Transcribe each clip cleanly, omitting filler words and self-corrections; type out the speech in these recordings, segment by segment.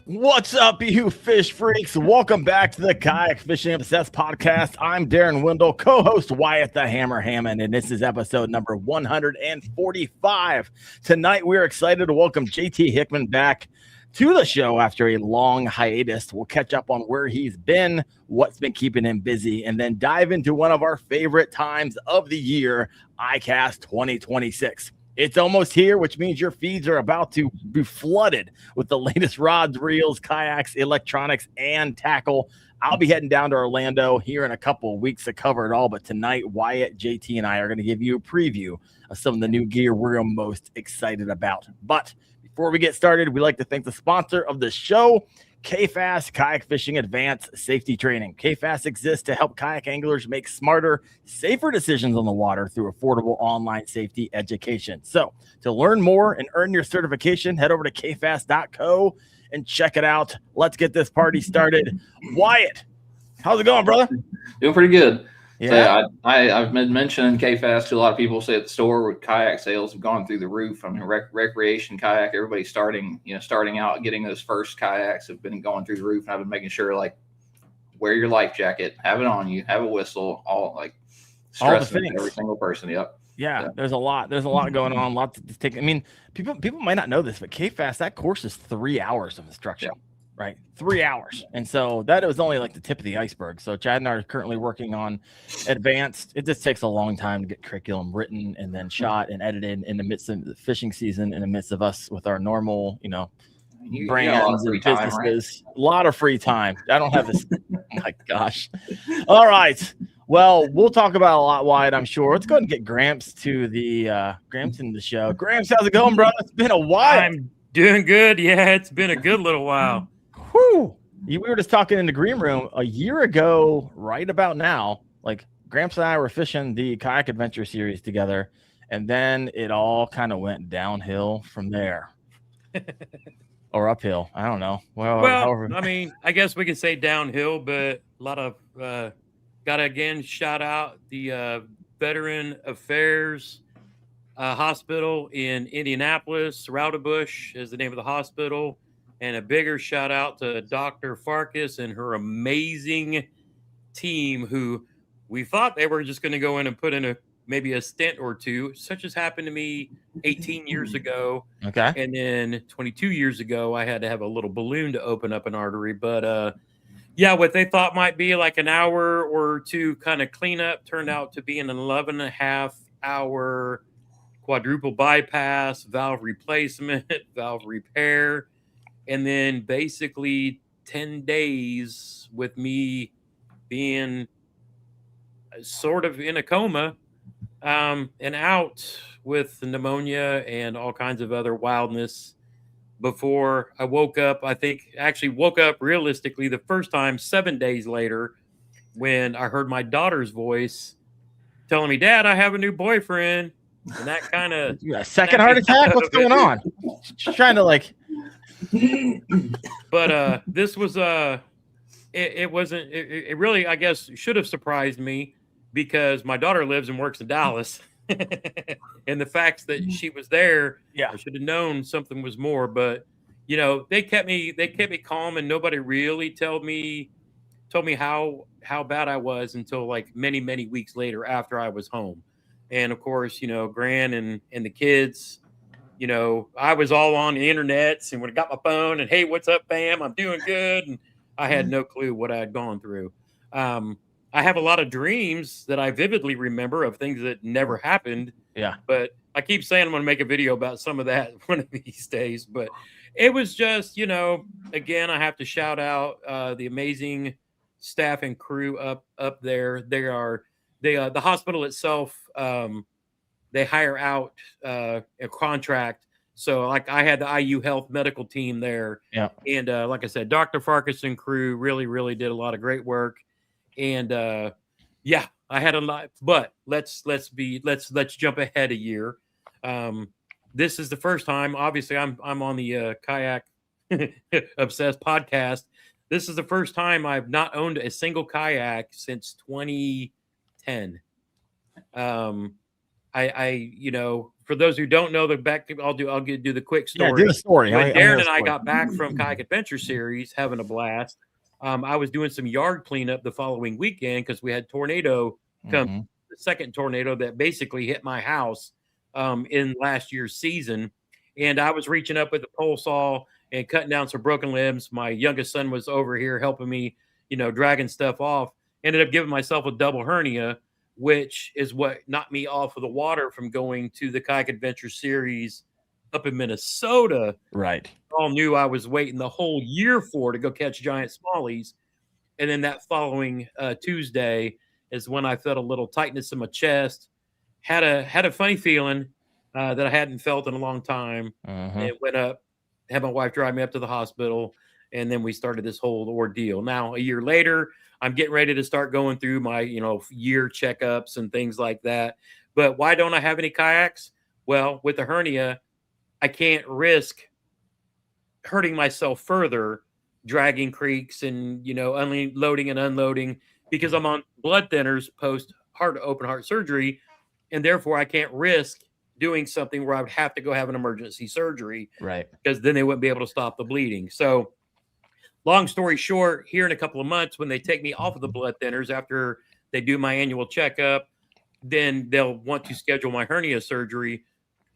What's up, you fish freaks? Welcome back to the Kayak Fishing Obsessed podcast. I'm Darren Wendell, co-host Wyatt the Hammer Hammond, and this is episode number 145. Tonight, we're excited to welcome JT Hickman back to the show after a long hiatus. We'll catch up on where he's been, what's been keeping him busy, and then dive into one of our favorite times of the year, ICAST 2026. It's almost here, which means your feeds are about to be flooded with the latest rods, reels, kayaks, electronics, and tackle. I'll be heading down to Orlando here in a couple of weeks to cover it all. But tonight, Wyatt, JT, and I are going to give you a preview of some of the new gear we're most excited about. But before we get started, we'd like to thank the sponsor of the show, KFAST, Kayak Fishing Advanced Safety Training. KFAST exists to help kayak anglers make smarter, safer decisions on the water through affordable online safety education. So to learn more and earn your certification, head over to kfast.co and check it out. Let's get this party started. Wyatt, how's it going, brother? Doing pretty good. Yeah, so I've been mentioning KFAST to a lot of people. Say at the store where kayak sales have gone through the roof. I mean, recreation kayak, everybody's starting out, getting those first kayaks have been going through the roof. And I've been making sure, like, wear your life jacket, have it on you, have a whistle, stressing every single person. Yep. Yeah, there's a lot going on. Lots to take. I mean, people might not know this, but KFAST, that course is 3 hours of instruction. Yeah. Right, 3 hours. And so that was only like the tip of the iceberg. So Chad and I are currently working on advanced. It just takes a long time to get curriculum written and then shot and edited in the midst of the fishing season, in the midst of us with our normal, brands and businesses. Right? A lot of free time. I don't have this. My gosh. All right. Well, we'll talk about a lot, Wyatt, I'm sure. Let's go ahead and get Gramps to the Gramps in the show. Gramps, how's it going, brother? It's been a while. I'm doing good. Yeah, it's been a good little while. Whew. We were just talking in the green room a year ago, right about now. Like, Gramps and I were fishing the Kayak Adventure series together, and then it all kind of went downhill from there. Or uphill. I don't know. Well, I mean, I guess we can say downhill, but a lot of got to again shout out the Veteran Affairs Hospital in Indianapolis. Roudabush is the name of the hospital. And a bigger shout out to Dr. Farkas and her amazing team, who we thought they were just going to go in and put in maybe a stint or two, such as happened to me 18 years ago. Okay. And then 22 years ago, I had to have a little balloon to open up an artery. But what they thought might be like an hour or two kind of cleanup turned out to be an 11.5-hour quadruple bypass, valve replacement, valve repair. And then basically 10 days with me being sort of in a coma and out with pneumonia and all kinds of other wildness before I woke up. I think actually woke up realistically the first time 7 days later when I heard my daughter's voice telling me, "Dad, I have a new boyfriend." And that kind of... second heart attack? What's going on? Just trying to like... But this was it wasn't it really, I guess, should have surprised me, because my daughter lives and works in Dallas. And the fact that she was there, I should have known something was more. But they kept me calm, and nobody really told me how bad I was until like many weeks later after I was home. And of course, Gran and the kids, I was all on the internet, and when I got my phone and, "Hey, what's up, fam? I'm doing good." And I had no clue what I had gone through. I have a lot of dreams that I vividly remember of things that never happened. Yeah. But I keep saying I'm going to make a video about some of that one of these days. But it was just, again, I have to shout out the amazing staff and crew up there. The hospital itself, they hire out a contract. So like I had the IU Health medical team there. Yeah. And like I said, Dr. Farkas and crew really did a lot of great work. And I had a lot, but let's jump ahead a year. This is the first time, obviously I'm on the Kayak Obsessed podcast. This is the first time I've not owned a single kayak since 2010. for those who don't know the back, I'll do the quick story. Yeah, do the story. When Darren and I got back from Kayak Adventure Series, having a blast, I was doing some yard cleanup the following weekend because we had tornado come, the second tornado that basically hit my house in last year's season. And I was reaching up with the pole saw and cutting down some broken limbs. My youngest son was over here helping me, dragging stuff off. Ended up giving myself a double hernia, which is what knocked me off of the water from going to the Kayak Adventure Series up in Minnesota. Right. All knew I was waiting the whole year to go catch giant smallies. And then that following Tuesday is when I felt a little tightness in my chest. Had a funny feeling that I hadn't felt in a long time. And went up, had my wife drive me up to the hospital, and then we started this whole ordeal. Now, a year later, I'm getting ready to start going through my, year checkups and things like that. But why don't I have any kayaks? Well, with the hernia, I can't risk hurting myself further, dragging creeks and, unloading and unloading, because I'm on blood thinners post open heart surgery. And therefore I can't risk doing something where I would have to go have an emergency surgery. Right. Because then they wouldn't be able to stop the bleeding. So long story short, here in a couple of months, when they take me off of the blood thinners after they do my annual checkup, then they'll want to schedule my hernia surgery.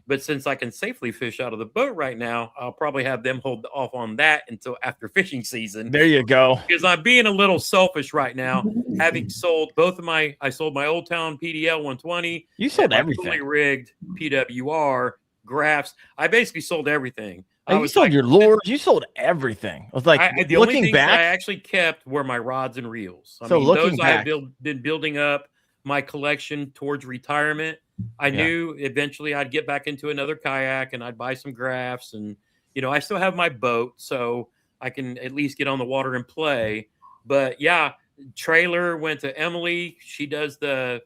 But since I can safely fish out of the boat right now, I'll probably have them hold off on that until after fishing season. There you go. Because I'm being a little selfish right now, having sold I sold my Old Town PDL 120. You sold everything. Fully rigged PWR, graphs. I basically sold everything. You sold your lures. You sold everything. I was like, the only things I actually kept were my rods and reels. Those I have been building up my collection towards retirement. I knew eventually I'd get back into another kayak and I'd buy some graphs, and I still have my boat, so I can at least get on the water and play. But yeah, trailer went to Emily. She does the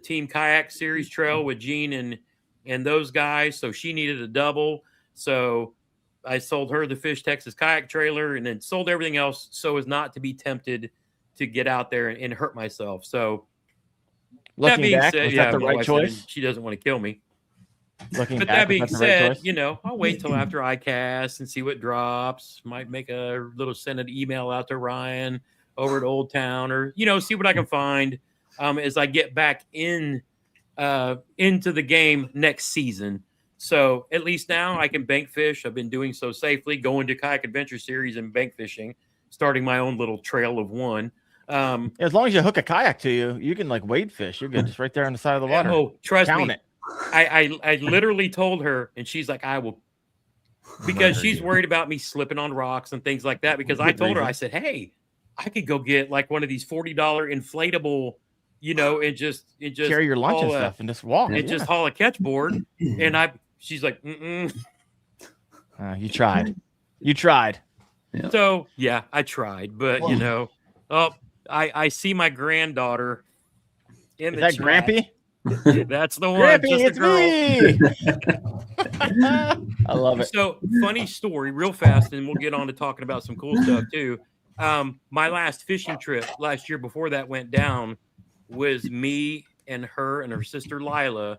Team Kayak Series trail with Gene and those guys, so she needed a double. So I sold her the Fish Texas kayak trailer and then sold everything else so as not to be tempted to get out there and hurt myself. So looking back, was that the right choice? She doesn't want to kill me. Looking but back, that being said, I'll wait till after ICAST and see what drops. Might make a little send an email out to Ryan over at Old Town, or see what I can find as I get back into the game next season. So at least now I can bank fish. I've been doing so safely, going to Kayak Adventure Series and bank fishing, starting my own little trail of one. As long as you hook a kayak to you, you can wade fish. You're good. Just right there on the side of the water. Oh, trust Count me. It. I literally told her, and she's like, I will, because she's worried about me slipping on rocks and things like that. Because I told her, I said, hey, I could go get one of these $40 inflatable, and just carry your lunch and stuff and just walk and just haul a catch board. And she's like, you tried. You tried. Yeah. So yeah, I tried, but I see my granddaughter in the chat. Grampy? That's the one. Grampy, just it's me. I love it. So funny story, real fast, and we'll get on to talking about some cool stuff too. My last fishing trip last year before that went down was me and her sister Lila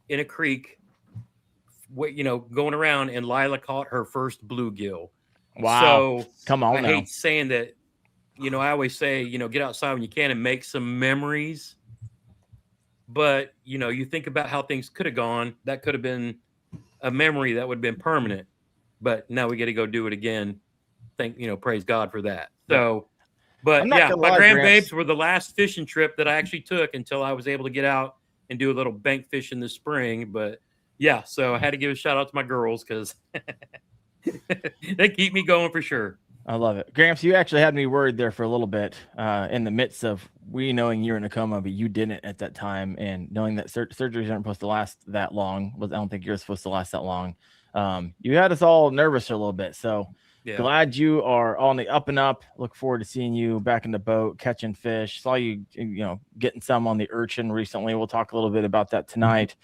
in a creek, going around, and Lila caught her first bluegill. Wow. So come on. I hate saying that. I always say, get outside when you can and make some memories. But, you think about how things could have gone. That could have been a memory that would have been permanent. But now we get to go do it again. Praise God for that. So, but yeah, my grandbabes were the last fishing trip that I actually took until I was able to get out and do a little bank fish in the spring. But yeah, so I had to give a shout out to my girls because they keep me going for sure. I love it. Gramps, you actually had me worried there for a little bit in the midst of we knowing you're in a coma, but you didn't at that time. And knowing that surgeries aren't supposed to last that long, I don't think you're supposed to last that long. You had us all nervous a little bit. So glad you are on the up and up. Look forward to seeing you back in the boat, catching fish. Saw you, getting some on the urchin recently. We'll talk a little bit about that tonight.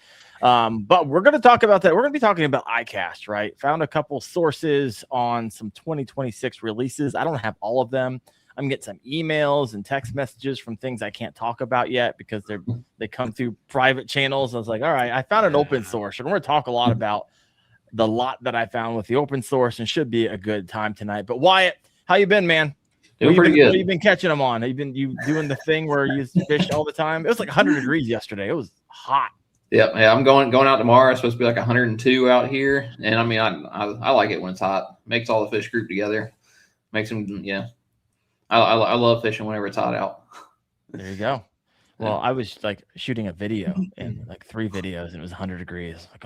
But we're going to talk about that. We're going to be talking about ICAST, right? Found a couple sources on some 2026 releases. I don't have all of them. I'm getting some emails and text messages from things I can't talk about yet because they come through private channels. I was like, all right, I found an open source, and we're going to talk a lot about the lot that I found with the open source, and should be a good time tonight. But Wyatt, how you been, man? Doing pretty good. What have you been catching them on? Have you doing the thing where you fish all the time? It was like 100 degrees yesterday. It was hot. Yeah, I'm going out tomorrow. It's supposed to be like 102 out here, and I mean, I like it when it's hot. Makes all the fish group together. Makes them, yeah. I love fishing whenever it's hot out. There you go. Well, I was like shooting a video and like 3 videos, and it was 100 degrees. Like,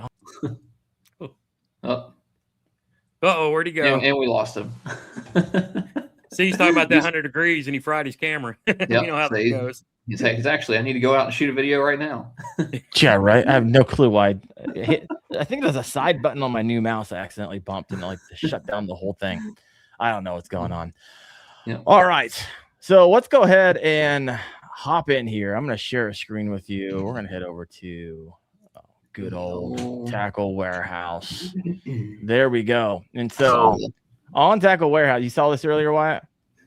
Where'd he go? And we lost him. See, he's talking about that 100 degrees, and he fried his camera. Yep, you know how that goes. He's actually, I need to go out and shoot a video right now. yeah, right. I have no clue why. I think there's a side button on my new mouse I accidentally bumped and like shut down the whole thing. I don't know what's going on. Yeah. All right. So let's go ahead and hop in here. I'm going to share a screen with you. We're going to head over to good old Tackle Warehouse. There we go. And so on Tackle Warehouse, you saw this earlier, Wyatt?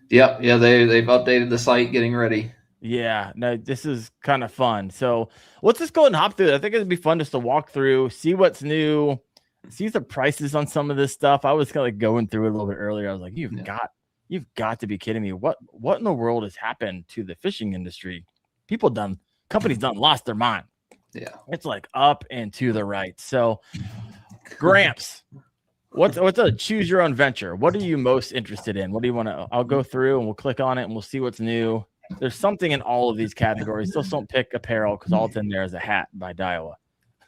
Yep. Yeah, they've updated the site, getting ready. Yeah, no, this is kind of fun. So let's just go ahead and hop through it. I think it'd be fun just to walk through, see what's new, see the prices on some of this stuff. I was kind of like going through it a little bit earlier. I was like, you've got to be kidding me. What in the world has happened to the fishing industry? Companies done lost their mind. Yeah. It's like up and to the right. So Gramps, what's a choose your own venture? What are you most interested in? What do you want to, I'll go through and we'll click on it and we'll see what's new. There's something in all of these categories. Just don't pick apparel because all it's in there is a hat by Daiwa.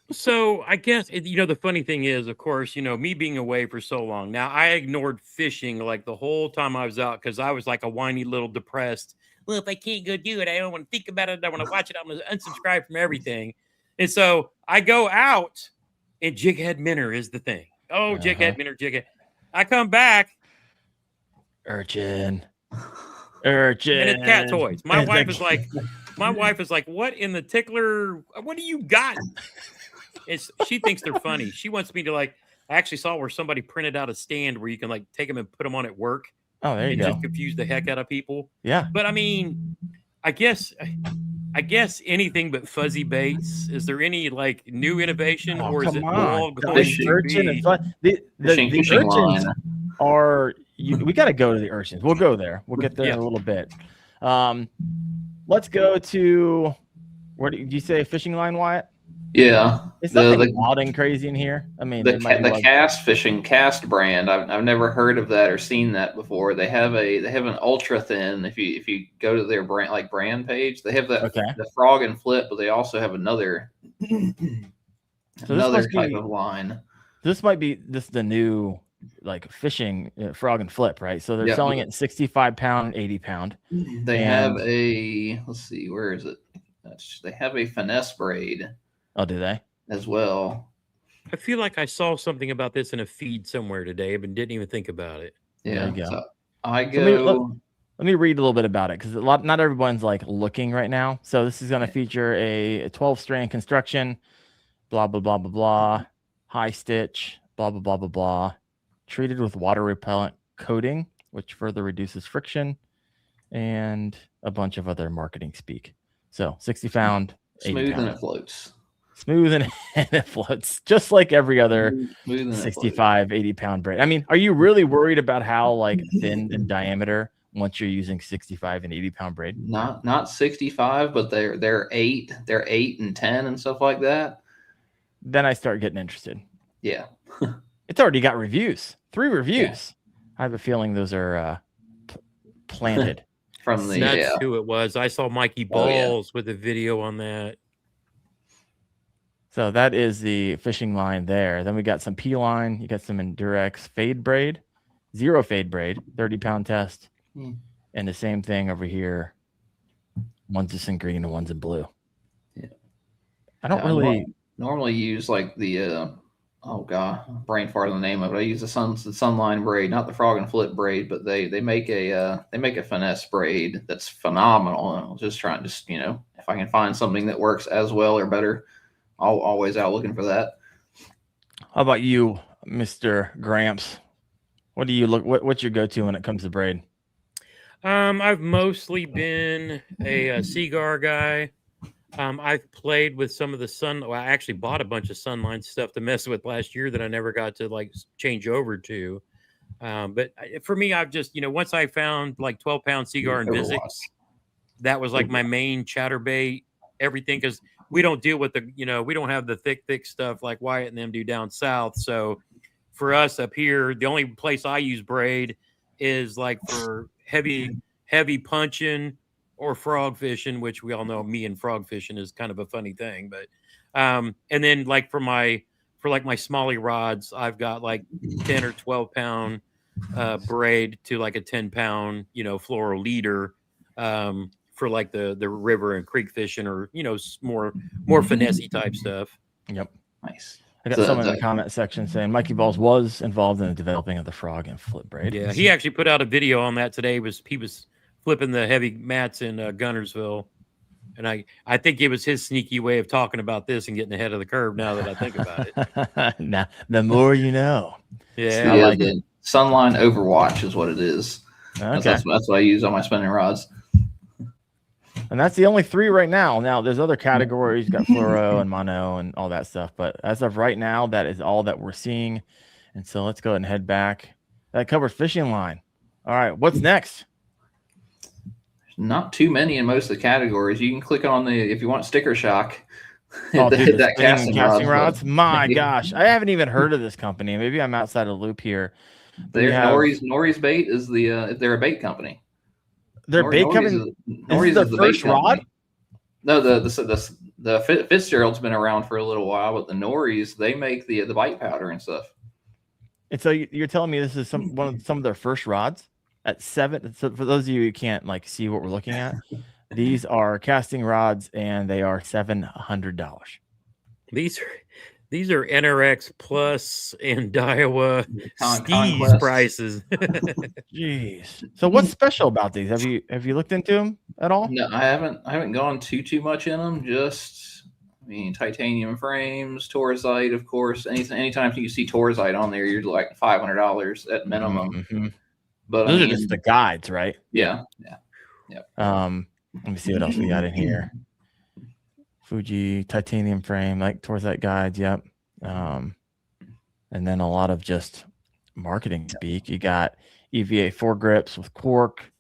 So I guess, the funny thing is, of course, me being away for so long. Now, I ignored fishing like the whole time I was out because I was like a whiny little depressed. Well, if I can't go do it, I don't want to think about it. I don't want to watch it. I'm going to unsubscribe from everything. And so I go out and jighead minnow is the thing. Oh, jighead minnow, jighead. I come back. Urchin. And it's cat toys. My wife is like, what in the tickler? What do you got? She thinks they're funny. She wants me to I actually saw where somebody printed out a stand where you can take them and put them on at work. Oh, there you go. Just confuse the heck out of people. Yeah. But I mean, I guess anything but fuzzy baits. Is there any new innovation, or is it all going to be? The urchins are. We got to go to the urchins. We'll go there. We'll get there in a little bit. Let's go to where did you say fishing line, Wyatt? Yeah, it's nothing wild and crazy in here. I mean, the KFAST brand. I've never heard of that or seen that before. They have an ultra thin. If you go to their brand page, they have the frog and flip, but they also have another type of line. This might be the new fishing frog and flip, right? So they're selling it in 65-pound, 80-pound. They have let's see, where is it? They have a finesse braid. Oh, do they? As well. I feel like I saw something about this in a feed somewhere today, but didn't even think about it. Yeah. There you go. So let me read a little bit about it because not everyone's looking right now. So this is going to feature a 12-strand construction, blah blah blah blah blah, high stitch, blah blah blah blah blah, treated with water repellent coating, which further reduces friction, and a bunch of other marketing speak. So 60-pound, smooth and it floats. Smooth and it floats, just like every other 65, 80-pound braid. I mean, are you really worried about how thin in diameter once you're using 65 and 80-pound braid? Not 65, but they're 8 and 10 and stuff like that. Then I start getting interested. Yeah. It's already got reviews. 3 reviews. Yeah. I have a feeling those are planted. That's who it was. I saw Mikey Balls with a video on that. So that is the fishing line there. Then we got some P line. You got some Endurex fade braid, 0 fade braid, 30-pound test. And the same thing over here. One's just in green and one's in blue. Yeah. I don't really normally use the brain fart on the name of it. I use the Sunline braid, not the frog and flip braid, but they make a finesse braid that's phenomenal. And I'll just if I can find something that works as well or better, I'll always out looking for that. How about you, Mr. Gramps? What do you what's your go-to when it comes to braid? I've mostly been a cigar guy. I've played with some of the well, I actually bought a bunch of Sunline stuff to mess with last year that I never got to like change over to. But for me, I've just, once I found like 12-pound cigar and Vizix, that was like my main chatterbait, everything. Cause we don't deal with we don't have the thick stuff like Wyatt and them do down south. So for us up here, the only place I use braid is like for heavy punching or frog fishing, which we all know me and frog fishing is kind of a funny thing. But and then like for my smalley rods, I've got like 10 or 12-pound braid to like a 10-pound, floral leader for like the river and creek fishing, or more finessey type stuff. Yep. Nice. I got someone in the comment section saying Mikey Balls was involved in the developing of the frog and flip braid. Yeah, he actually put out a video on that today. He was flipping the heavy mats in Gunnersville, and I think it was his sneaky way of talking about this and getting ahead of the curve. Now that I think about it, now the more you know. Yeah, I like it. Sunline Overwatch is what it is. Okay. That's what I use on my spinning rods. And that's the only 3 right now. Now there's other categories, got fluoro and mono and all that stuff. But as of right now, that is all that we're seeing. And so let's go ahead and head back. That covers fishing line. All right, what's next? Not too many in most of the categories. You can click on if you want sticker shock. Oh, dude, that casting rods. My gosh, I haven't even heard of this company. Maybe I'm outside of the loop here. Nori's Bait is they're a bait company. Their bait company. Nori's is the first rod. No, the Fitzgerald's been around for a little while, but the Nori's, they make the bite powder and stuff. And so you're telling me this is some of their first rods at 7. So for those of you who can't like see what we're looking at, these are casting rods and they are $700. These are NRX Plus and Daiwa Steve's prices. Jeez. So what's special about these? Have you looked into them at all? No, I haven't gone too much in them. Just, titanium frames, Torzite, of course. Anytime you see Torzite on there, you're like $500 at minimum. Mm-hmm. But those are just the guides, right? Yeah. Let me see what else we got in here. Fuji titanium frame, like Torzite guides. Yep. And then a lot of just marketing speak. You got EVA foregrips with cork,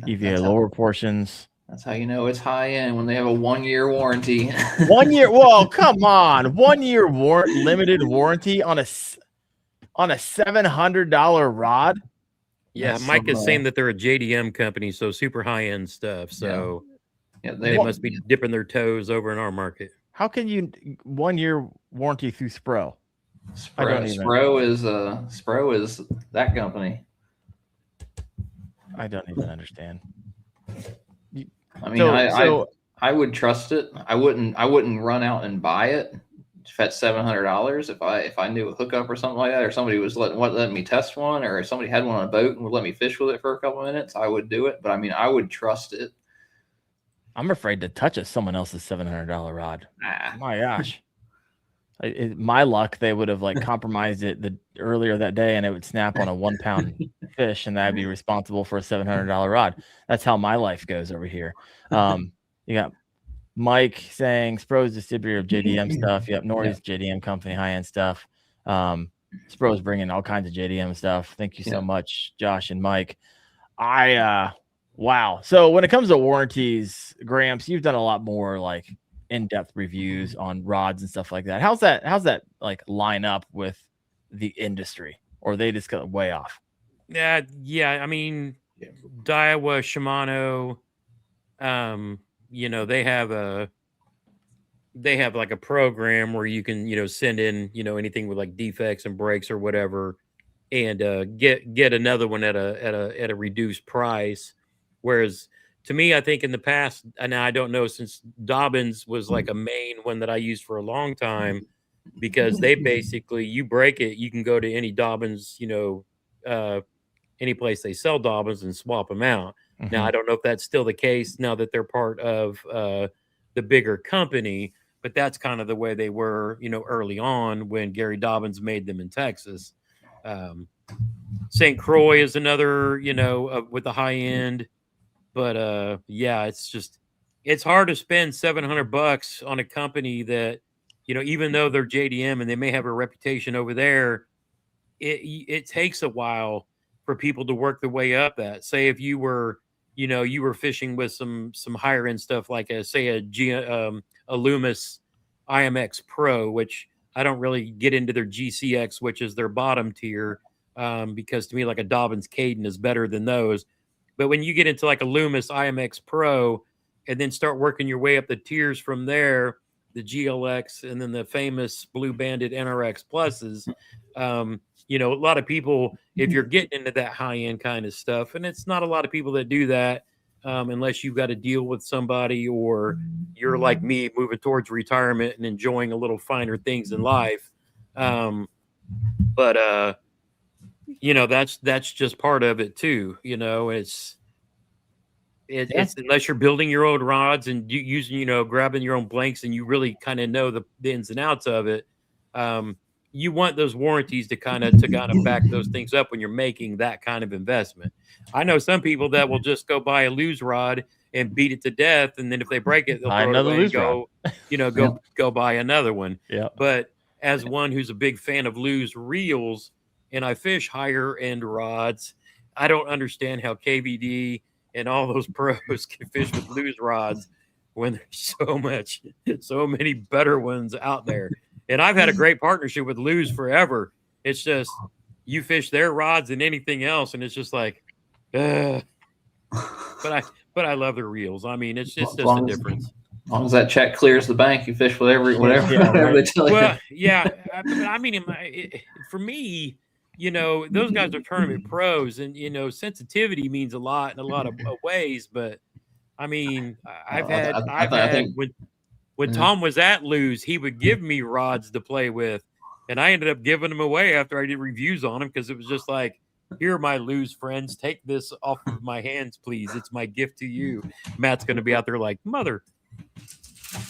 EVA lower portions. That's how you know it's high end, when they have a 1-year warranty. 1 year. Whoa, come on. 1 year limited warranty on a $700 rod. Yeah, Mike is saying that they're a JDM company, so super high end stuff. So they must be dipping their toes over in our market. How can you 1 year warranty through Spro? Spro is that company. I don't even understand. I would trust it. I wouldn't run out and buy it at $700 if I knew a hookup or something like that, or somebody was letting me test one, or if somebody had one on a boat and would let me fish with it for a couple of minutes, I would do it. But I would trust it. I'm afraid to touch someone else's $700 rod. My gosh. My luck, they would have like compromised it earlier that day, and it would snap on a 1 pound fish, and that'd be responsible for a $700 rod. That's how my life goes over here. You got Mike saying Spro's distributor of JDM stuff. Yep, Nori's JDM company, high end stuff. Spro's bringing all kinds of JDM stuff. Thank you so much, Josh and Mike. Wow. So when it comes to warranties, Gramps, you've done a lot more like in-depth reviews on rods and stuff like that. How's that like line up with the industry, or they just got way off? Yeah. I mean, Daiwa, Shimano, they have like a program where you can, send in, anything with like defects and breaks or whatever, and get another one at a reduced price. Whereas to me, I think in the past, and I don't know, since Dobbins was like a main one that I used for a long time, because they basically, you break it, you can go to any Dobbins, any place they sell Dobbins and swap them out. Mm-hmm. Now, I don't know if that's still the case now that they're part of the bigger company, but that's kind of the way they were, early on when Gary Dobbins made them in Texas. St. Croix is another, with the high end. But yeah, it's hard to spend $700 on a company that, even though they're JDM and they may have a reputation over there, it takes a while for people to work their way up. That, say, if you were fishing with some higher end stuff like a Loomis IMX Pro, which I don't really get into their GCX, which is their bottom tier, because to me, like a Dobbins Caden is better than those. But when you get into like a Loomis IMX Pro and then start working your way up the tiers from there, the GLX and then the famous Blue Banded NRX Pluses, a lot of people, if you're getting into that high end kind of stuff, and it's not a lot of people that do that, unless you've got to deal with somebody or you're like me moving towards retirement and enjoying a little finer things in life. But that's just part of it too. It's unless you're building your own rods and using, grabbing your own blanks, and you really kind of know the ins and outs of it. You want those warranties to kind of back those things up when you're making that kind of investment. I know some people that will just go buy a Lew's rod and beat it to death, and then if they break it, they'll throw it away and go buy another one. Yeah. But as one who's a big fan of Lew's reels, and I fish higher end rods, I don't understand how KVD and all those pros can fish with Lew's rods when there's so many better ones out there. And I've had a great partnership with Lew's forever. It's just, you fish their rods and anything else, and it's just like, but I love their reels. I mean, it's just a difference. As long as that check clears the bank, you fish whatever they tell you. Well, yeah. I mean, for me, those guys are tournament pros, and sensitivity means a lot in a lot of ways. But I mean, I think when Tom was at Lew's, he would give me rods to play with, and I ended up giving them away after I did reviews on them, because it was just like, here are my Lew's friends. Take this off of my hands, please. It's my gift to you. Matt's going to be out there like, mother.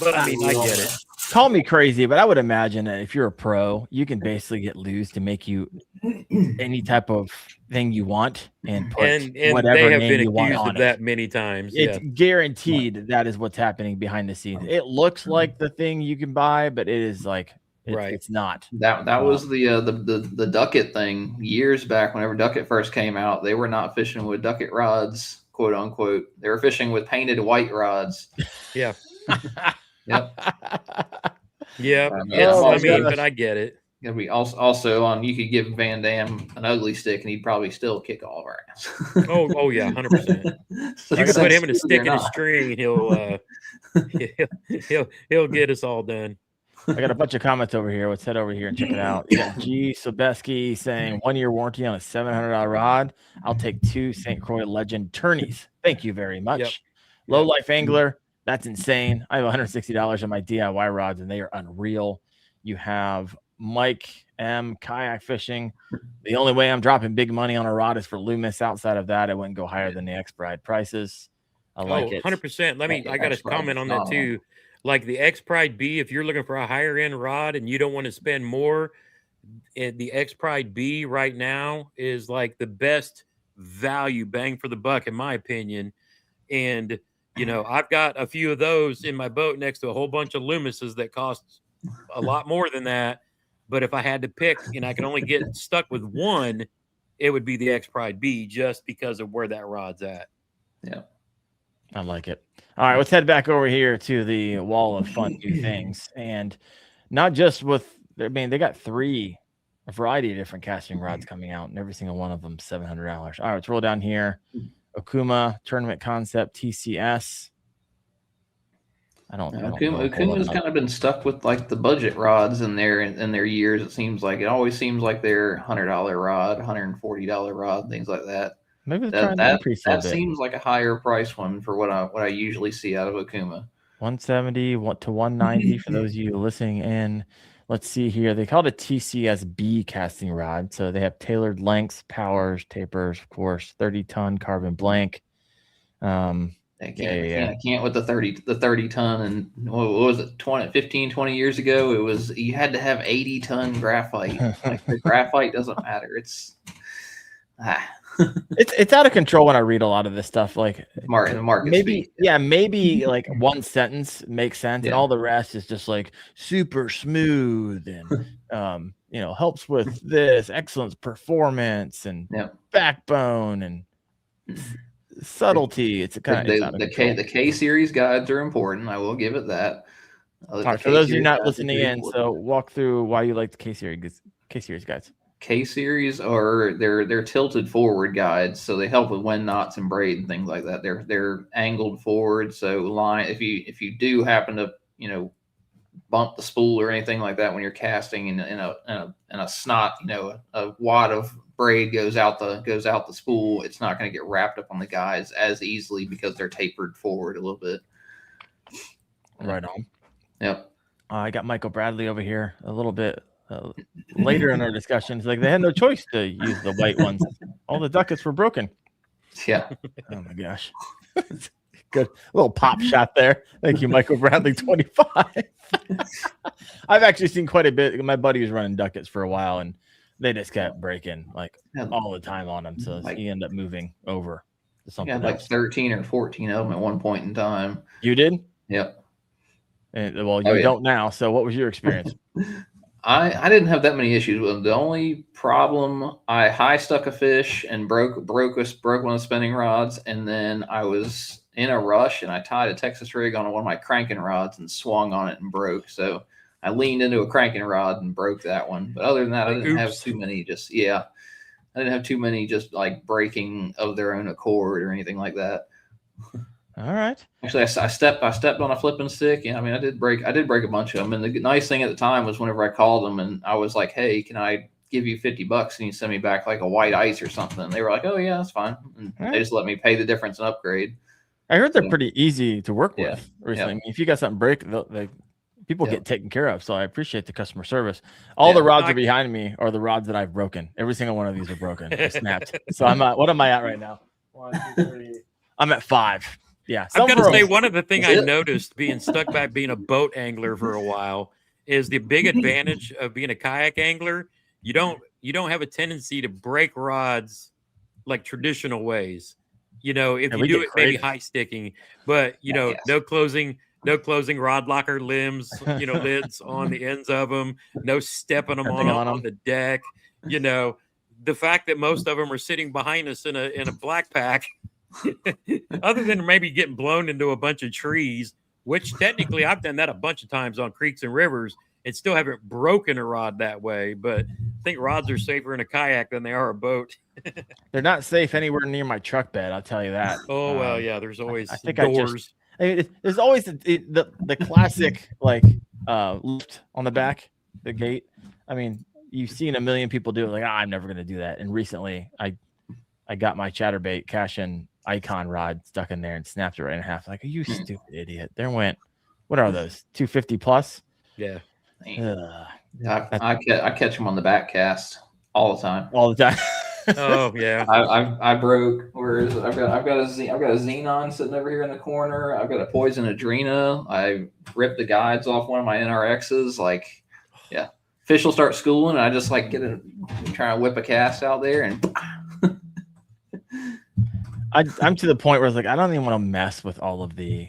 But I mean, I get it. Call me crazy, but I would imagine that if you're a pro, you can basically get Lew's to make you any type of thing you want and put whatever they have name been you want accused on of it. that many times. It's guaranteed that is what's happening behind the scenes. It looks like the thing you can buy, but it is like it's not. That was the Duckett thing years back. Whenever Duckett first came out, they were not fishing with Duckett rods, quote unquote. They were fishing with painted white rods. Yeah. Yep. Yeah. But I get it. Gonna be also on. You could give Van Dam an ugly stick, and he'd probably still kick all of our ass. oh yeah, 100%. You can put him in a stick and a string, and he'll get us all done. I got a bunch of comments over here. Let's head over here and check it out. You got G. Sobeski saying 1 year warranty on a $700 rod. I'll take 2 St. Croix Legend tourneys. Thank you very much. Yep. Low Life Angler. That's insane. I have $160 on my DIY rods, and they are unreal. You have Mike M. Kayak Fishing. The only way I'm dropping big money on a rod is for Loomis. Outside of that, I wouldn't go higher than the X-Bride prices. I like it. 100%. I got a comment on that too. Like the X-Pride B, if you're looking for a higher end rod and you don't want to spend more, the X-Pride B right now is like the best value bang for the buck, in my opinion. And I've got a few of those in my boat next to a whole bunch of Loomises that cost a lot more than that. But if I had to pick and I can only get stuck with one, it would be the X-Pride B, just because of where that rod's at. Yeah. I like it. All right, let's head back over here to the wall of fun new things. And not just they got a variety of different casting rods coming out, and every single one of them $700. All right, let's roll down here. Okuma Tournament Concept TCS. Okuma's kind of been stuck with like the budget rods in their years. It seems like they're $100 rod, $140 rod, things like that. Maybe that seems like a higher price one for what I usually see out of Okuma. 170 to 190 for those of you listening in. Let's see here. They call it a TCSB casting rod. So they have tailored lengths, powers, tapers, of course, 30-ton carbon blank. I can't with the 30 ton. And what was it, 20 years ago? It was, you had to have 80-ton graphite. Like the graphite doesn't matter. It's It's out of control when I read a lot of this stuff. Like the market maybe, speak. maybe like one sentence makes sense, and all the rest is just like super smooth and helps with this excellent performance and backbone and subtlety. It's kind of the K series guides are important. I will give it that. All right, for those of you not listening in, so walk through why you like the K series guides. K series are they're tilted forward guides, so they help with wind knots and braid and things like that. They're angled forward, so line if you do happen to bump the spool or anything like that when you're casting in a snot, a wad of braid goes out the spool, it's not going to get wrapped up on the guides as easily because they're tapered forward a little bit. Right on. Yep. I got Michael Bradley over here a little bit later in our discussions. Like they had no choice to use the white ones. All the duckets were broken. Yeah. Oh my gosh. Good little pop shot there. Thank you, Michael Bradley, 25. I've actually seen quite a bit. My buddy was running duckets for a while, and they just kept breaking all the time on them. So he ended up moving over to something else. Like 13 or 14 of them at one point in time. You did? Yep. And, you don't now. So what was your experience? I didn't have that many issues. The only problem, I high stuck a fish and broke one of the spinning rods, and then I was in a rush and I tied a Texas rig on one of my cranking rods and swung on it and broke. So I leaned into a cranking rod and broke that one. But other than that, I didn't have too many. I didn't have too many just like breaking of their own accord or anything like that. All right. Actually, I stepped on a flipping stick. Yeah, I mean, I did break a bunch of them. And the nice thing at the time was whenever I called them and I was like, "Hey, can I give you $50 and you send me back like a white ice or something?" And they were like, "Oh yeah, that's fine." And they just let me pay the difference and upgrade. I heard they're pretty easy to work with recently. I mean, if you got something break, people get taken care of. So I appreciate the customer service. All the rods are behind me are the rods that I've broken. Every single one of these are broken. They're snapped. So what am I at right now? 1, 2, 3. I'm at 5. Yeah. I've got to say, one of the things I noticed being stuck back being a boat angler for a while is the big advantage of being a kayak angler. You don't have a tendency to break rods like traditional ways. If you do it, maybe high sticking, but no closing rod locker limbs, lids on the ends of them, no stepping them on the deck. The fact that most of them are sitting behind us in a black pack. Other than maybe getting blown into a bunch of trees, which technically I've done that a bunch of times on creeks and rivers and still haven't broken a rod that way. But I think rods are safer in a kayak than they are a boat. They're not safe anywhere near my truck bed. I'll tell you that. Oh, well, yeah, there's always doors. There's always the classic lift on the back, the gate. I mean, you've seen a million people do it. Like, I'm never going to do that. And recently I got my chatterbait cash-in icon rod stuck in there and snapped it right in half. Like, you stupid idiot. There went, what are those? 250 plus? Yeah. I catch them on the back cast all the time. All the time. Oh yeah. I broke. Where is it? I've got a Xenon sitting over here in the corner. I've got a Poison Adrena. I ripped the guides off one of my NRXs. Like, yeah. Fish will start schooling, and I just like trying to whip a cast out there and. I'm to the point where it's like I don't even want to mess with all of the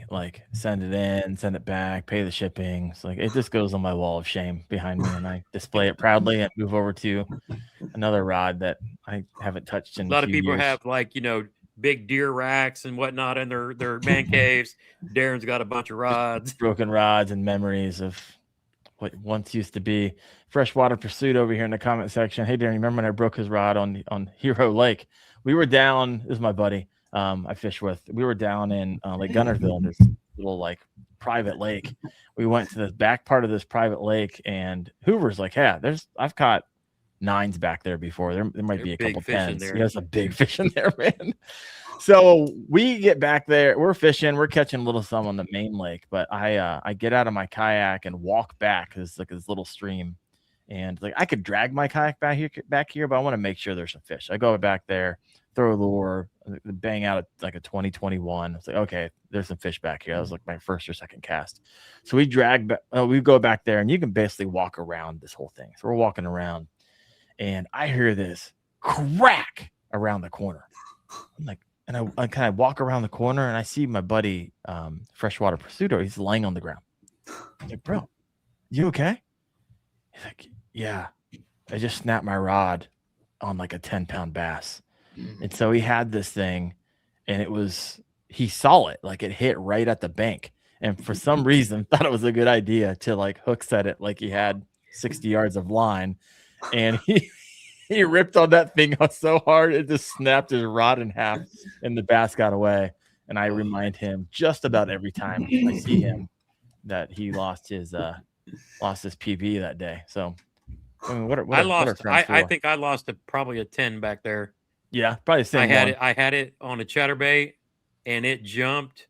send it in, send it back, pay the shipping. It's like it just goes on my wall of shame behind me, and I display it proudly and move over to another rod that I haven't touched in a lot of people years. Have big deer racks and whatnot in their man caves. Darren's got a bunch of rods, broken rods, and memories of what once used to be. Freshwater Pursuit over here in the comment section. Hey Darren, you remember when I broke his rod on Hero Lake? We were down. This is my buddy. I fish with. We were down in Lake Gunnersville, this little private lake. We went to the back part of this private lake, and Hoover's like, "Yeah, I've caught 9s back there before. There might be a couple 10s. There's a big fish in there, man." So we get back there. We're fishing. We're catching little some on the main lake, but I get out of my kayak and walk back. It's like this little stream, and I could drag my kayak back here, but I want to make sure there's some fish. I go back there, throw a lure, bang out a 2021. It's like, okay, there's some fish back here. That was my first or second cast. So we go back there, and you can basically walk around this whole thing. So we're walking around, and I hear this crack around the corner. I'm like, and I kind of walk around the corner and I see my buddy, Freshwater Pursuiter. He's laying on the ground. I'm like, bro, you okay? He's like, yeah, I just snapped my rod on like a 10-pound bass. And so he had this thing and he saw it, like it hit right at the bank. And for some reason thought it was a good idea to like hook set it like he had 60 yards of line. And he ripped on that thing so hard it just snapped his rod in half and the bass got away. And I remind him just about every time I see him that he lost his PB that day. So I mean, I think I lost probably a 10 back there. Yeah, probably the same. I had it on a chatterbait and it jumped.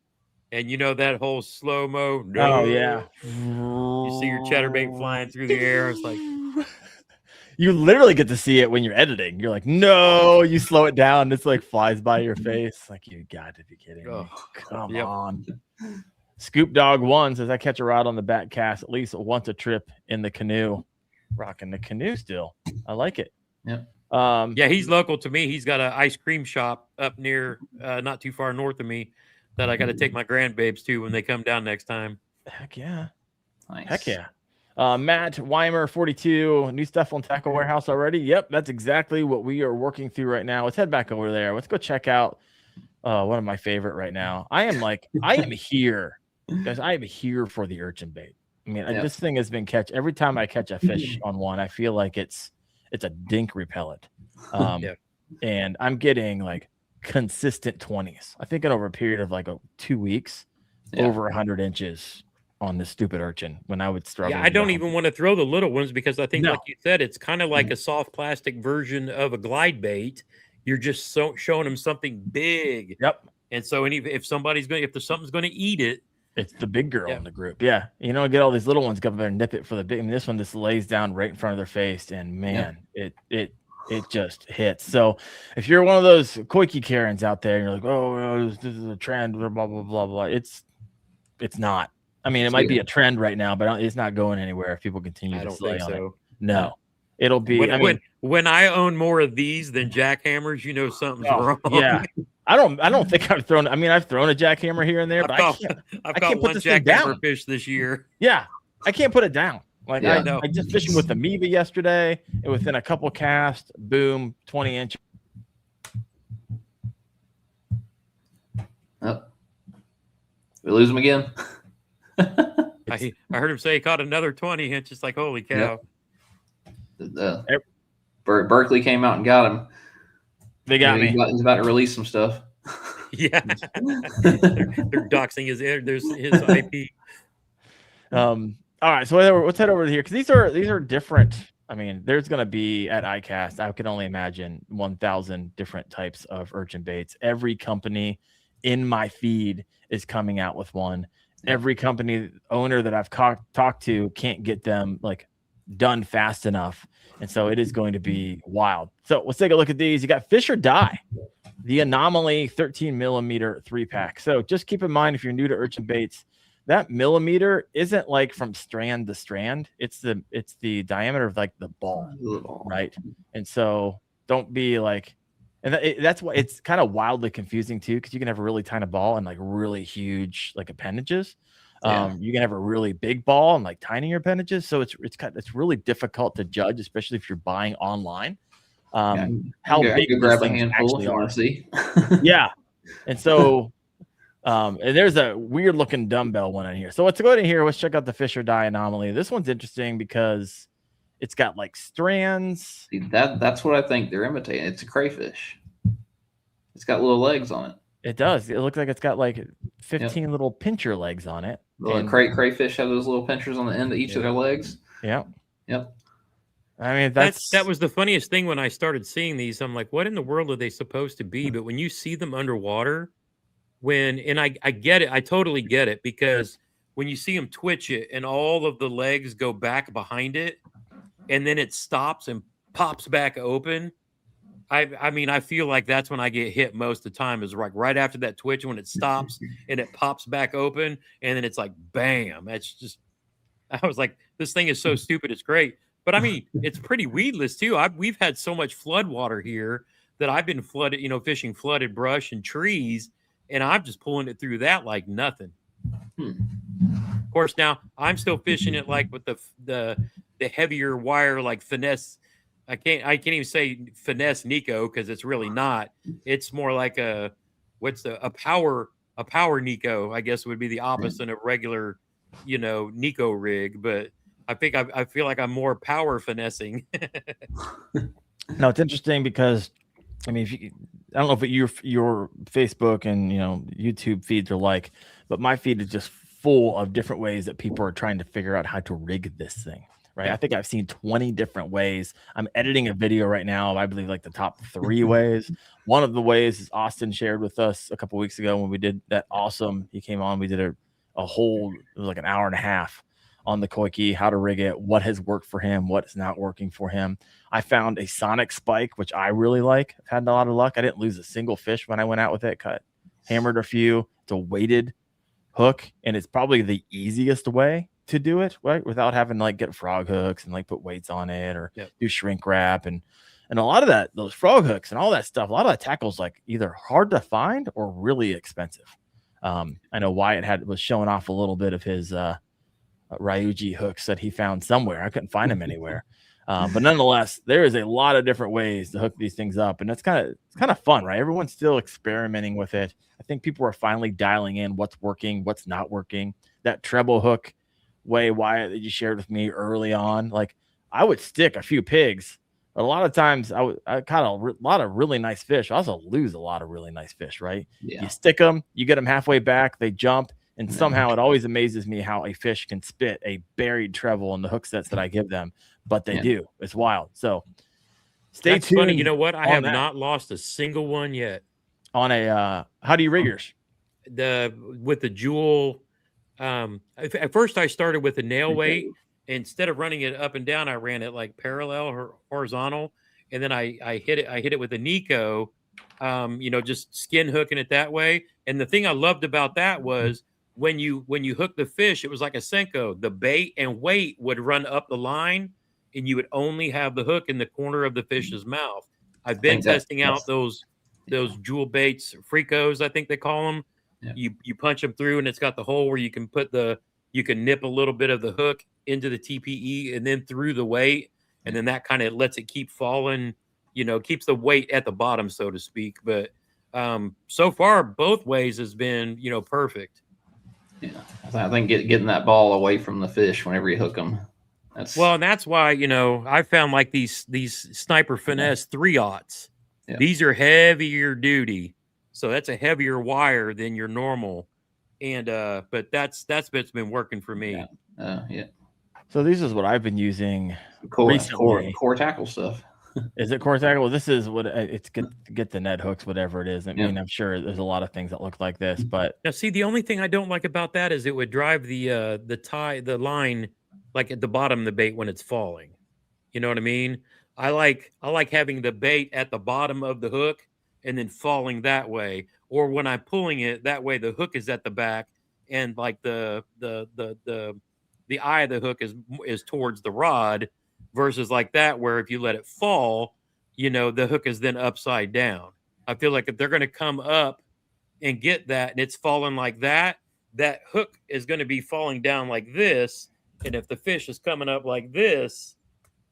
And you know that whole slow-mo. Oh yeah. You see your chatterbait flying through the air. It's like you literally get to see it when you're editing. You're like, no, you slow it down. It's like flies by your face. Like, you got to be kidding me. Come on. Scoop Dog 1 says I catch a rod on the back cast at least once a trip in the canoe. Rocking the canoe still. I like it. Yeah. Yeah, he's local to me. He's got an ice cream shop up near, not too far north of me, that I got to take my grandbabes to when they come down next time. Heck yeah. Nice. Heck yeah. Matt Weimer 42, new stuff on Tackle Warehouse already. Yep, that's exactly what we are working through right now. Let's head back over there. Let's go check out one of my favorite right now. I am here, guys. I am here for the urchin bait. I mean, this thing has been every time I catch a fish on one, I feel like it's a dink repellent. And I'm getting like consistent 20s. I think over a period of like 2 weeks, over 100 inches on this stupid urchin when I would struggle. Yeah, I don't even want to throw the little ones because I think, like you said, it's kind of like a soft plastic version of a glide bait. You're just showing them something big. Yep. And so if something's going to eat it, it's the big girl in the group. Yeah. You know, get all these little ones come there and nip it for the big. I mean, this one just lays down right in front of their face, and man, it just hits. So if you're one of those Koike Karens out there and you're like, oh, this is a trend, blah, blah, blah, blah. It's not. I mean, it might be a trend right now, but it's not going anywhere if people continue to slay on it. No. It'll be when I own more of these than jackhammers, you know something's wrong. Yeah. I don't think I've thrown a jackhammer here and there, but I've caught one jackhammer fish this year. Yeah. I can't put it down. Like I just fishing with amoeba yesterday, and within a couple casts, boom, 20 inch. Oh. We lose him again. I heard him say he caught another 20 inches. Like, holy cow. Berkeley came out and got him. They got me. He's about to release some stuff. Yeah. They're doxing his IP. All right, so let's head over here because these are different. I mean, there's going to be at ICAST, I can only imagine 1,000 different types of urchin baits. Every company in my feed is coming out with one. Every company owner that I've talked to can't get them like done fast enough. And so it is going to be wild. So let's take a look at these. You got Fish or Die, the Anomaly 13 millimeter 3-pack. So just keep in mind, if you're new to urchin baits, that millimeter isn't like from strand to strand. It's the diameter of like the ball, right? And so don't be like, and that's why it's kind of wildly confusing too, because you can have a really tiny ball and like really huge like appendages. You can have a really big ball and like tinier appendages. So it's really difficult to judge, especially if you're buying online. How big grab a handful if you want to see. Yeah, and so. And there's a weird looking dumbbell one in here. So let's go ahead and here. Let's check out the Fish or Die Anomaly. This one's interesting because it's got like strands. See, that's what I think they're imitating. It's a crayfish. It's got little legs on it. It does. It looks like it's got like 15 little pincher legs on it. Little crayfish have those little pinchers on the end of each of their legs. Yeah. Yep. I mean, that was the funniest thing when I started seeing these. I'm like, what in the world are they supposed to be? But when you see them underwater, I get it. I totally get it, because when you see them twitch it and all of the legs go back behind it and then it stops and pops back open. I mean, I feel like that's when I get hit most of the time, is like right after that twitch, when it stops and it pops back open and then it's like, bam. That's just, I was like, this thing is so stupid. It's great. But I mean, it's pretty weedless too. We've had so much flood water here that I've been flooded, fishing flooded brush and trees, and I'm just pulling it through that like nothing. Of course, now I'm still fishing it like with the heavier wire, like finesse. I can't even say finesse Nico because it's really not. It's more like a power Nico, I guess would be the opposite of regular, Nico rig. But I think I feel like I'm more power finessing. No, it's interesting because I mean, I don't know if your Facebook and YouTube feeds are like, but my feed is just full of different ways that people are trying to figure out how to rig this thing. Right. Yeah. I think I've seen 20 different ways. I'm editing a video right now of, I believe, like the top 3 ways. One of the ways is Austin shared with us a couple weeks ago when we did that awesome. He came on. We did a whole, it was like an hour and a half on the koi key, how to rig it, what has worked for him, what's not working for him. I found a sonic spike, which I really like. I've had a lot of luck. I didn't lose a single fish when I went out with it. Hammered a few. It's a weighted hook, and it's probably the easiest way to do it, right? Without having to like get frog hooks and like put weights on it or do shrink wrap and a lot of those frog hooks and all that stuff. A lot of that tackle's like either hard to find or really expensive. I know Wyatt was showing off a little bit of his Ryuji hooks that he found somewhere. I couldn't find them anywhere. But nonetheless, there is a lot of different ways to hook these things up, and it's kind of fun, right? Everyone's still experimenting with it. I think people are finally dialing in what's working, what's not working. That treble hook way, Wyatt, that you shared with me early on, like I would stick a few pigs, but a lot of times I caught a lot of really nice fish. I also lose a lot of really nice fish, right? Yeah. You stick them, you get them halfway back, they jump. And somehow it always amazes me how a fish can spit a buried treble in the hook sets that I give them, but they do. It's wild. So That's tuned. Funny. You know what? I have not lost a single one yet. On a how do you rig yours? With the jewel. At first I started with a nail weight. Instead of running it up and down, I ran it like parallel or horizontal, and then I hit it with a Nico. Just skin hooking it that way. And the thing I loved about that was when you hook the fish, it was like a Senko. The bait and weight would run up the line, and you would only have the hook in the corner of the fish's mouth. I've been testing out those jewel baits, Fricos, I think they call them. Yeah. You punch them through, and it's got the hole where you can nip a little bit of the hook into the TPE and then through the weight, and then that kind of lets it keep falling. Keeps the weight at the bottom, so to speak. But so far, both ways has been, perfect. Yeah, I think getting that ball away from the fish whenever you hook them. That's why I found like these Sniper Finesse 3/0s. Yeah. These are heavier duty, so that's a heavier wire than your normal. And but that's what's been working for me. Yeah. So this is what I've been using core tackle stuff. Is it core tackle? This is what it's get the net hooks, whatever it is. I mean, I'm sure there's a lot of things that look like this, but now see, the only thing I don't like about that is it would drive the line like at the bottom of the bait when it's falling. You know what I mean? I like having the bait at the bottom of the hook and then falling that way, or when I'm pulling it that way, the hook is at the back and like the eye of the hook is towards the rod. Versus like that, where if you let it fall, the hook is then upside down. I feel like if they're going to come up and get that and it's falling like that, that hook is going to be falling down like this. And if the fish is coming up like this,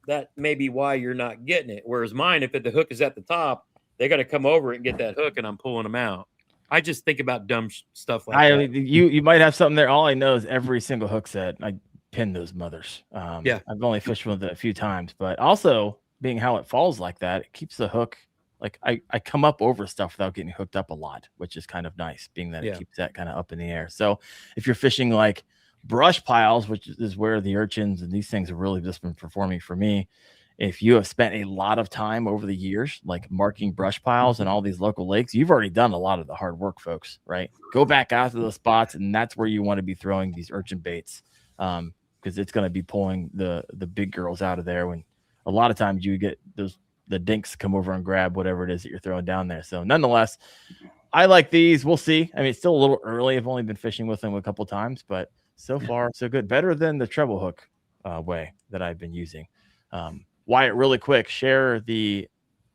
that may be why you're not getting it. Whereas mine, if the hook is at the top, they got to come over it and get that hook, and I'm pulling them out. I just think about dumb stuff like that. You might have something there. All I know is every single hook set, I pin those mothers. I've only fished with it a few times, but also being how it falls like that, it keeps the hook like I come up over stuff without getting hooked up a lot, which is kind of nice, being that it keeps that kind of up in the air. So if you're fishing like brush piles, which is where the urchins and these things have really just been performing for me, if you have spent a lot of time over the years like marking brush piles and all these local lakes, you've already done a lot of the hard work, folks, right? Go back out to those spots, and that's where you want to be throwing these urchin baits. Because it's going to be pulling the big girls out of there when a lot of times you get the dinks come over and grab whatever it is that you're throwing down there. So nonetheless, I like these. We'll see. I mean, it's still a little early. I've only been fishing with them a couple times, but so far so good. Better than the treble hook way that I've been using. Wyatt, really quick, share the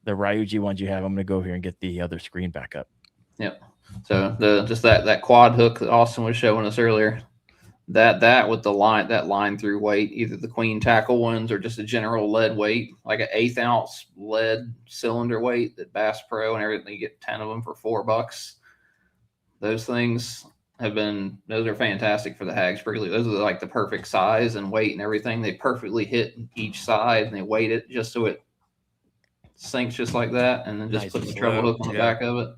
Ryuji ones you have. I'm gonna go here and get the other screen back up. Yep. So just that quad hook that Austin was showing us earlier, that with the line through weight, either the queen tackle ones or just a general lead weight, like an 1/8 ounce lead cylinder weight that Bass Pro and everything, you get 10 of them for $4. Those things those are fantastic for the hags, particularly. Those are like the perfect size and weight and everything. They perfectly hit each side and they weight it just so it sinks just like that, and then just put the treble hook on the back of it.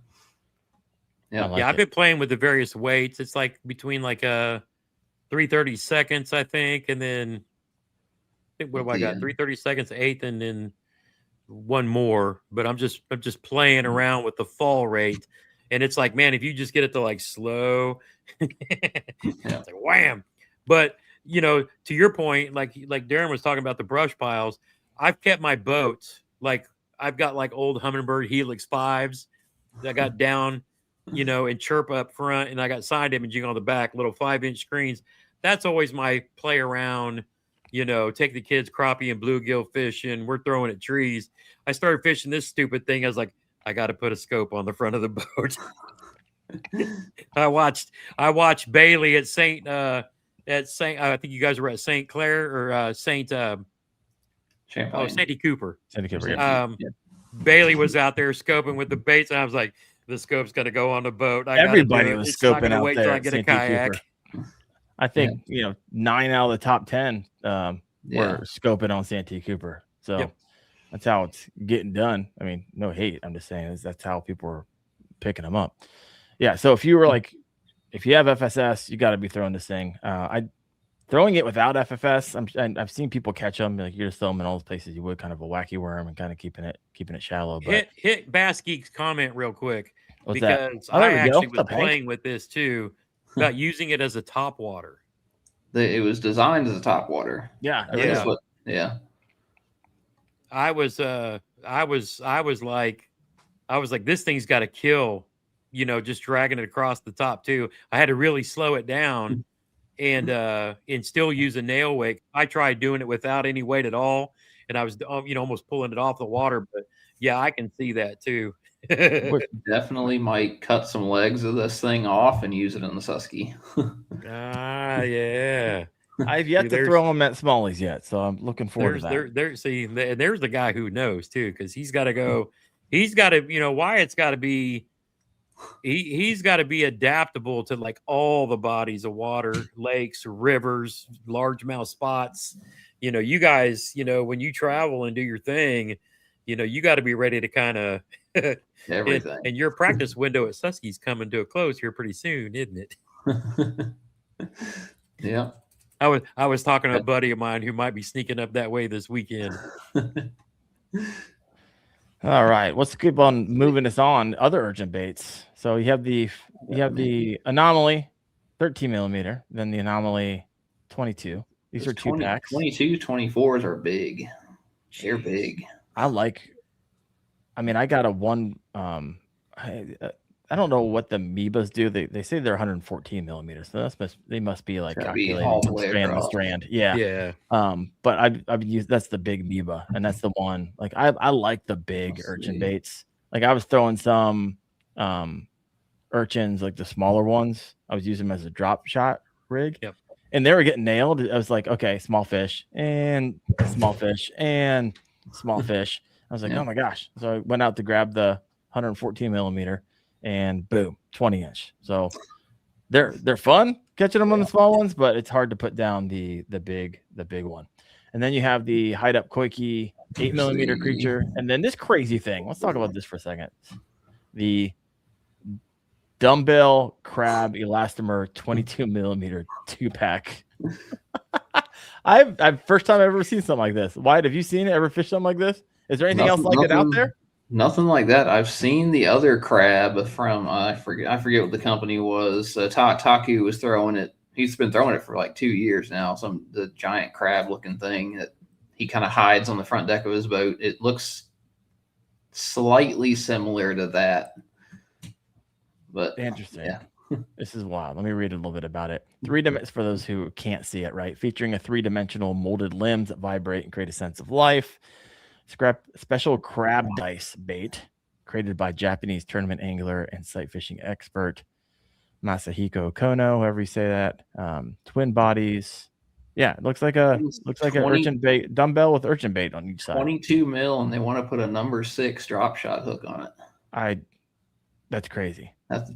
Yeah, I've been playing with the various weights. It's like between like 3/32, I think, and then what have I got? 3/32, 1/8, and then one more. But I'm just playing around with the fall rate, and it's like, man, if you just get it to like slow, it's like wham. But to your point, like Darren was talking about the brush piles, I've kept my boats like I've got like old Humminbird Helix 5s that got down, and chirp up front, and I got side imaging on the back, little 5-inch screens. That's always my play around, take the kids crappie and bluegill fishing. We're throwing at trees. I started fishing this stupid thing. I was like, I got to put a scope on the front of the boat. I watched Bailey at Saint, I think you guys were at St. Clair or Saint, Sandy Cooper. Sandy Cooper. Yeah. Bailey was out there scoping with the baits, and I was like, the scope's going to go on the boat. Everybody was scoping out wait there. Till I get a kayak. Cooper. I think 9 out of the top 10 were scoping on Santee Cooper. So that's how it's getting done. I mean, no hate. I'm just saying that's how people are picking them up. Yeah. So if you have FSS, you got to be throwing this thing. Throwing it without FFS, I've seen people catch them. Like, you just throw them in all the places you would, kind of a wacky worm, and kind of keeping it shallow. But hit Bass Geek's comment real quick. What's because I actually was playing with this too, about using it as a top water. It was designed as a top water. Yeah. I was like, this thing's got to kill, just dragging it across the top too. I had to really slow it down and still use a nail wake. I tried doing it without any weight at all, and I was almost pulling it off the water. But yeah, I can see that too. Definitely might cut some legs of this thing off and use it in the Susky. Yeah. I've yet to throw them at Smallies yet, so I'm looking forward to that. There's the guy who knows too, because he's got to go. He's got to, Wyatt's got to be. He's got to be adaptable to like all the bodies of water, lakes, rivers, largemouth spots. You guys, when you travel and do your thing, you got to be ready to kind of everything. And your practice window at Susky's coming to a close here pretty soon, isn't it? Yeah. I was talking to a buddy of mine who might be sneaking up that way this weekend. All right, let's keep on moving us on. Other urgent baits. So you have the Anomaly 13 millimeter, then the Anomaly 22. These are 2 packs. 22, 24s are big. They're big. I got a one. I don't know what the Mebas do. They say they're 114 millimeters. So they must be like calculating from strand. Yeah. But I've used, that's the big Meba, and that's the one. Like I like the big urchin baits. Like I was throwing some urchins, like the smaller ones. I was using them as a drop shot rig. Yep. And they were getting nailed. I was like, okay, small fish and small fish and small fish. I was like, oh my gosh. So I went out to grab the 114 millimeter. And boom, 20-inch. So they're fun catching them on the small ones, but it's hard to put down the big one. And then you have the Hide Up Koike 8 millimeter creature, and then this crazy thing. Let's talk about this for a second. The Dumbbell Crab Elastomer 22 millimeter 2-pack. I've first time I've ever seen something like this. Wyatt, have you seen it? Ever fished something like this? Is there anything else like it out there? Nothing like that. I've seen the other crab from I forget what the company was. Taku was throwing it. He's been throwing it for like 2 years now. The giant crab looking thing that he kind of hides on the front deck of his boat. It looks slightly similar to that. But interesting. Yeah. This is wild. Let me read a little bit about it. 3 dimensions for those who can't see it, right? Featuring a 3-dimensional molded limbs that vibrate and create a sense of life. special crab dice bait created by Japanese tournament angler and sight fishing expert Masahiko Kono, however you say that. Twin bodies. Yeah, it looks like an urchin bait dumbbell with urchin bait on each side. 22 mil, and they want to put a number 6 drop shot hook on it. That's crazy. That's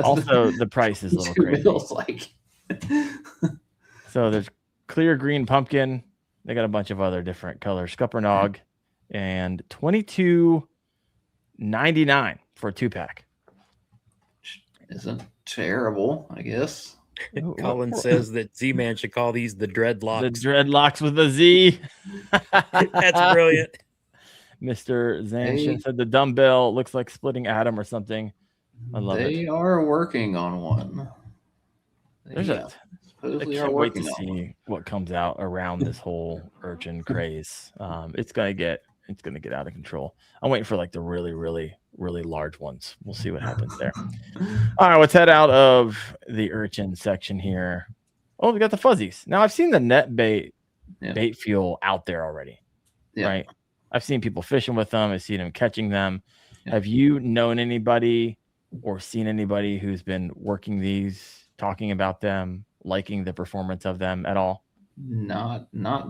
also the price is a little crazy. So there's clear green pumpkin. They got a bunch of other different colors. Scuppernong and $22.99 for a 2-pack. Isn't terrible, I guess. Colin says that Z-Man should call these the dreadlocks. The dreadlocks with a Z. That's brilliant. Mr. Zanshin said the dumbbell looks like splitting atom or something. I love it. They are working on one. I can't wait to see what comes out around this whole urchin craze. It's gonna get out of control. I'm waiting for like the really, really, really large ones. We'll see what happens there. All right, let's head out of the urchin section here. Oh, we got the fuzzies. Now I've seen the net bait fuel out there already. Yeah. Right. I've seen people fishing with them. I've seen them catching them. Yeah. Have you known anybody or seen anybody who's been working these, talking about them, liking the performance of them at all? Not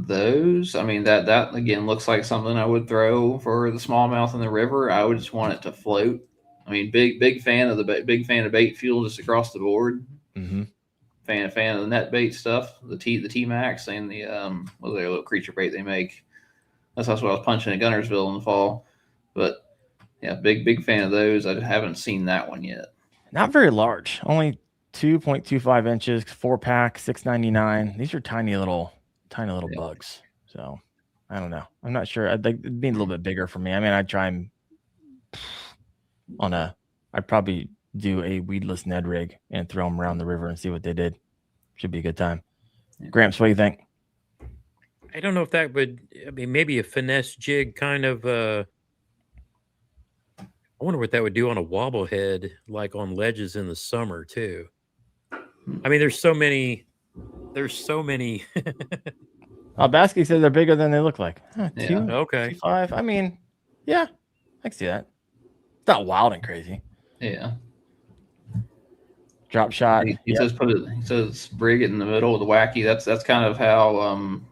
those. I mean, that again looks like something I would throw for the smallmouth in the river. I would just want it to float. I mean, big fan of bait fuel just across the board. Mm-hmm. Fan of the net bait stuff, the T Max and the what are their little creature bait they make. That's what I was punching at Gunnersville in the fall. But yeah, big fan of those. I haven't seen that one yet. Not very large. Only 2.25 inches, 4-pack, $6.99. These are tiny little bugs. So I don't know. I'm not sure. I'd like it being a little bit bigger for me. I mean, I'd try them I'd probably do a weedless Ned rig and throw them around the river and see what they did. Should be a good time. Yeah. Gramps, what do you think? I don't know if that would, I mean, maybe a finesse jig kind of, I wonder what that would do on a wobblehead, like on ledges in the summer too. I mean, there's so many. Basky said they're bigger than they look like. Yeah. Okay. 5. I mean, yeah, I can see that. It's not wild and crazy. Yeah. Drop shot. He says he says rig it in the middle of the wacky. That's kind of how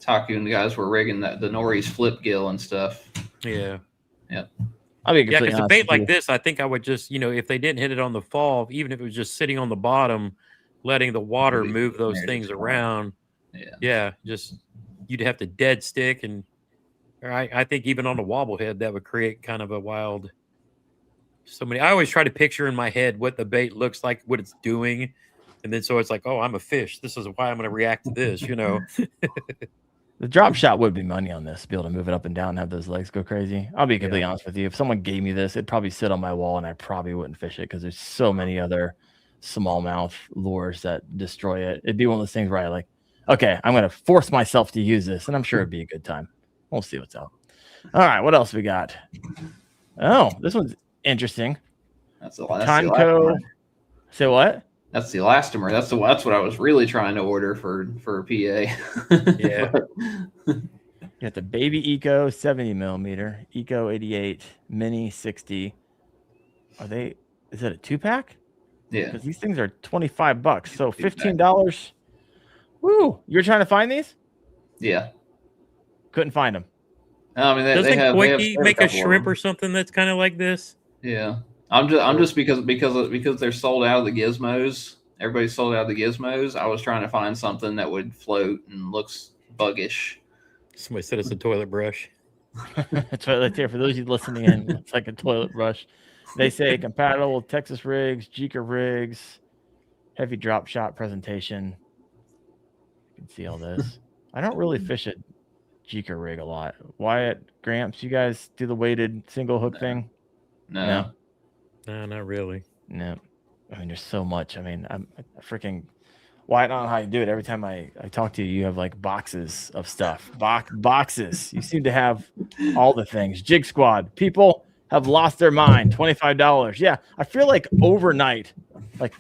Taku and the guys were rigging the Nori's flip gill and stuff. Yeah. Yep. Because a bait like this, I think I would just, if they didn't hit it on the fall, even if it was just sitting on the bottom, letting the water move those things around. Yeah. Just you'd have to dead stick, and I think even on a wobblehead that would create kind of a wild. I always try to picture in my head what the bait looks like, what it's doing, and then so it's like, oh, I'm a fish. This is why I'm going to react to this, The drop shot would be money on this, be able to move it up and down and have those legs go crazy. I'll be completely honest with you. If someone gave me this, it'd probably sit on my wall and I probably wouldn't fish it because there's so many other smallmouth lures that destroy it. It'd be one of those things where I like, okay, I'm going to force myself to use this, and I'm sure it'd be a good time. We'll see what's up. All right, what else we got? Oh, this one's interesting. That's the Tonko. Say what? That's the elastomer. That's what I was really trying to order for a PA. Yeah. You got the Baby Eco 70 millimeter, Eco 88, Mini 60. Is it a 2-pack? Yeah. Because these things are $25, so $15. Woo! You're trying to find these? Yeah. Couldn't find them. I mean, doesn't Quickie make a shrimp or something that's kind of like this? Yeah. I'm just because they're sold out of the gizmos. Everybody's sold out of the gizmos. I was trying to find something that would float and looks buggish. Somebody said it's a toilet brush. Toilet here for those of you listening in. It's like a toilet brush. They say compatible with Texas rigs, Jeeker rigs, heavy drop shot presentation. You can see all this. I don't really fish at Jeeker rig a lot. Wyatt, Gramps, you guys do the weighted single hook thing? No. No, not really. No. I mean, there's so much. I mean, I'm freaking Wyatt, I don't know how you do it. Every time I talk to you, you have like boxes of stuff. Boxes. You seem to have all the things. Jig Squad. People have lost their mind. $25. Yeah. I feel like overnight, like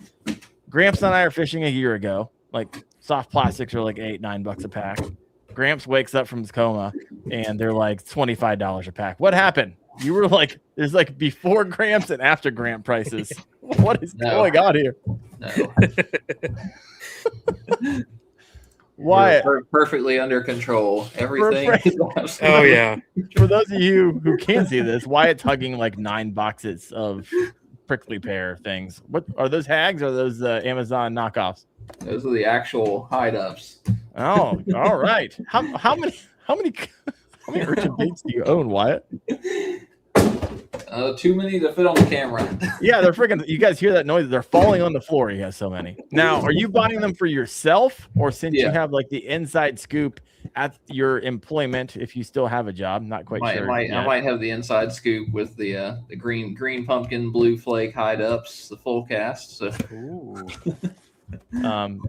Gramps and I are fishing a year ago. Like soft plastics are like $8-9 a pack. Gramps wakes up from his coma and they're like $25 a pack. What happened? You were like, there's like before Gramps and after Gramp prices. What is going on here? No. Wyatt, We're perfectly under control. Everything. Oh yeah. For those of you who can't see this, Wyatt's hugging like 9 boxes of prickly pear things. What are those hags or are those Amazon knockoffs? Those are the actual hide-ups. Oh, all right. How many urchin baits do you own, Wyatt? Too many to fit on the camera. Yeah, they're freaking. You guys hear that noise? They're falling on the floor. He has so many. Now, are you buying them for yourself, or since you have like the inside scoop at your employment, if you still have a job? Not quite sure. I might have the inside scoop with the green pumpkin, blue flake hide-ups, the full cast. So. Ooh.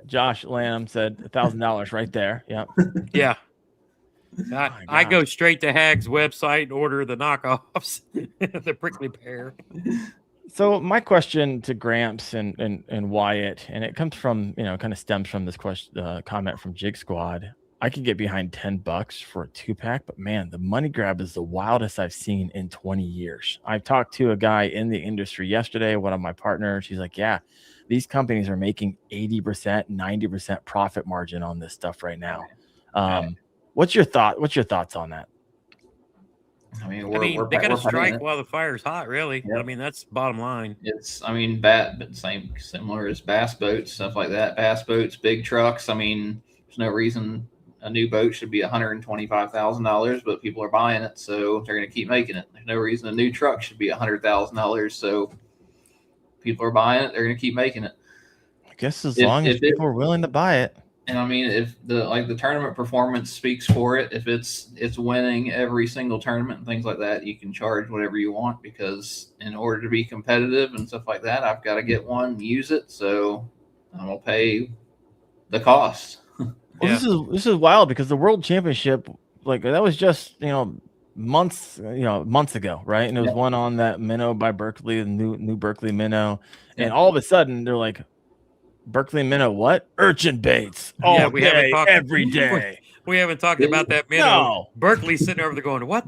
Josh Lanham said $1,000 right there. Yep. Yeah. I go straight to Hag's website and order the knockoffs, the prickly pear. So my question to Gramps and Wyatt, and it comes from, kind of stems from this question, comment from Jig Squad. I could get behind $10 for a 2-pack, but man, the money grab is the wildest I've seen in 20 years. I talked to a guy in the industry yesterday, one of my partners. He's like, yeah, these companies are making 80%, 90% profit margin on this stuff right now. What's your thoughts on that? I mean, they got to strike while the fire's hot, really. Yep. I mean, that's bottom line. Similar as bass boats, stuff like that. Bass boats, big trucks. I mean, there's no reason a new boat should be $125,000, but people are buying it, so they're going to keep making it. There's no reason a new truck should be $100,000, so people are buying it. They're going to keep making it. I guess as long as people are willing to buy it. And I mean, if the tournament performance speaks for it, if it's winning every single tournament and things like that, you can charge whatever you want, because in order to be competitive and stuff like that, I've got to get one and use it. So I'm gonna pay the cost. Well, this is wild, because the World Championship, like, that was just months ago, right? And it was one on that minnow by Berkeley, the new Berkeley minnow, and all of a sudden they're like, Berkeley minnow, what? Urchin baits. We haven't talked every day. We haven't talked about that minnow. No. Berkeley's sitting over there going, what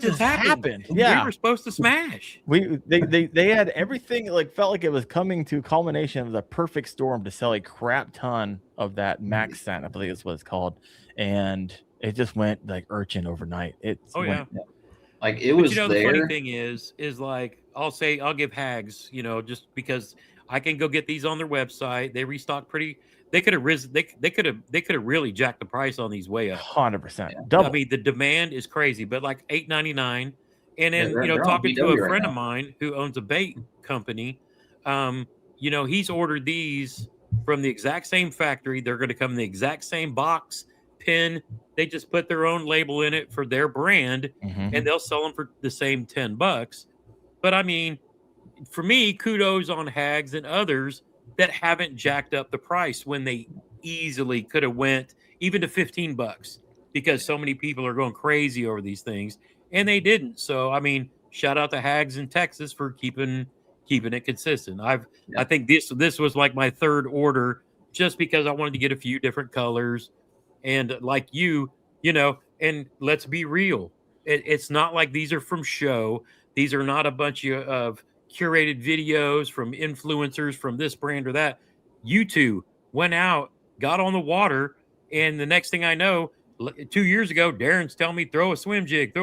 just happened? Yeah, we were supposed to smash. They had everything, like, felt like it was coming to culmination of the perfect storm to sell a crap ton of that max scent, I believe is what it's called, and it just went like urchin overnight. Like it was. The funny thing is like I'll give Hags, just because I can go get these on their website. They restock pretty. They could have risen. They could have really jacked the price on these way up. 100%. I mean, the demand is crazy, but like $8.99. And then talking to a friend of mine who owns a bait company, he's ordered these from the exact same factory. They're going to come in the exact same box, pin. They just put their own label in it for their brand, and they'll sell them for the same $10. But I mean, for me, kudos on Hags and others that haven't jacked up the price when they easily could have went even to $15, because so many people are going crazy over these things, and they didn't. So I mean, shout out to Hags in Texas for keeping it consistent. I think this was like my third order, just because I wanted to get a few different colors, and like and let's be real, it's not like these are from show. These are not a bunch of curated videos from influencers from this brand or that. You two went out, got on the water, and the next thing I know, 2 years ago, Darren's telling me, throw a swim jig.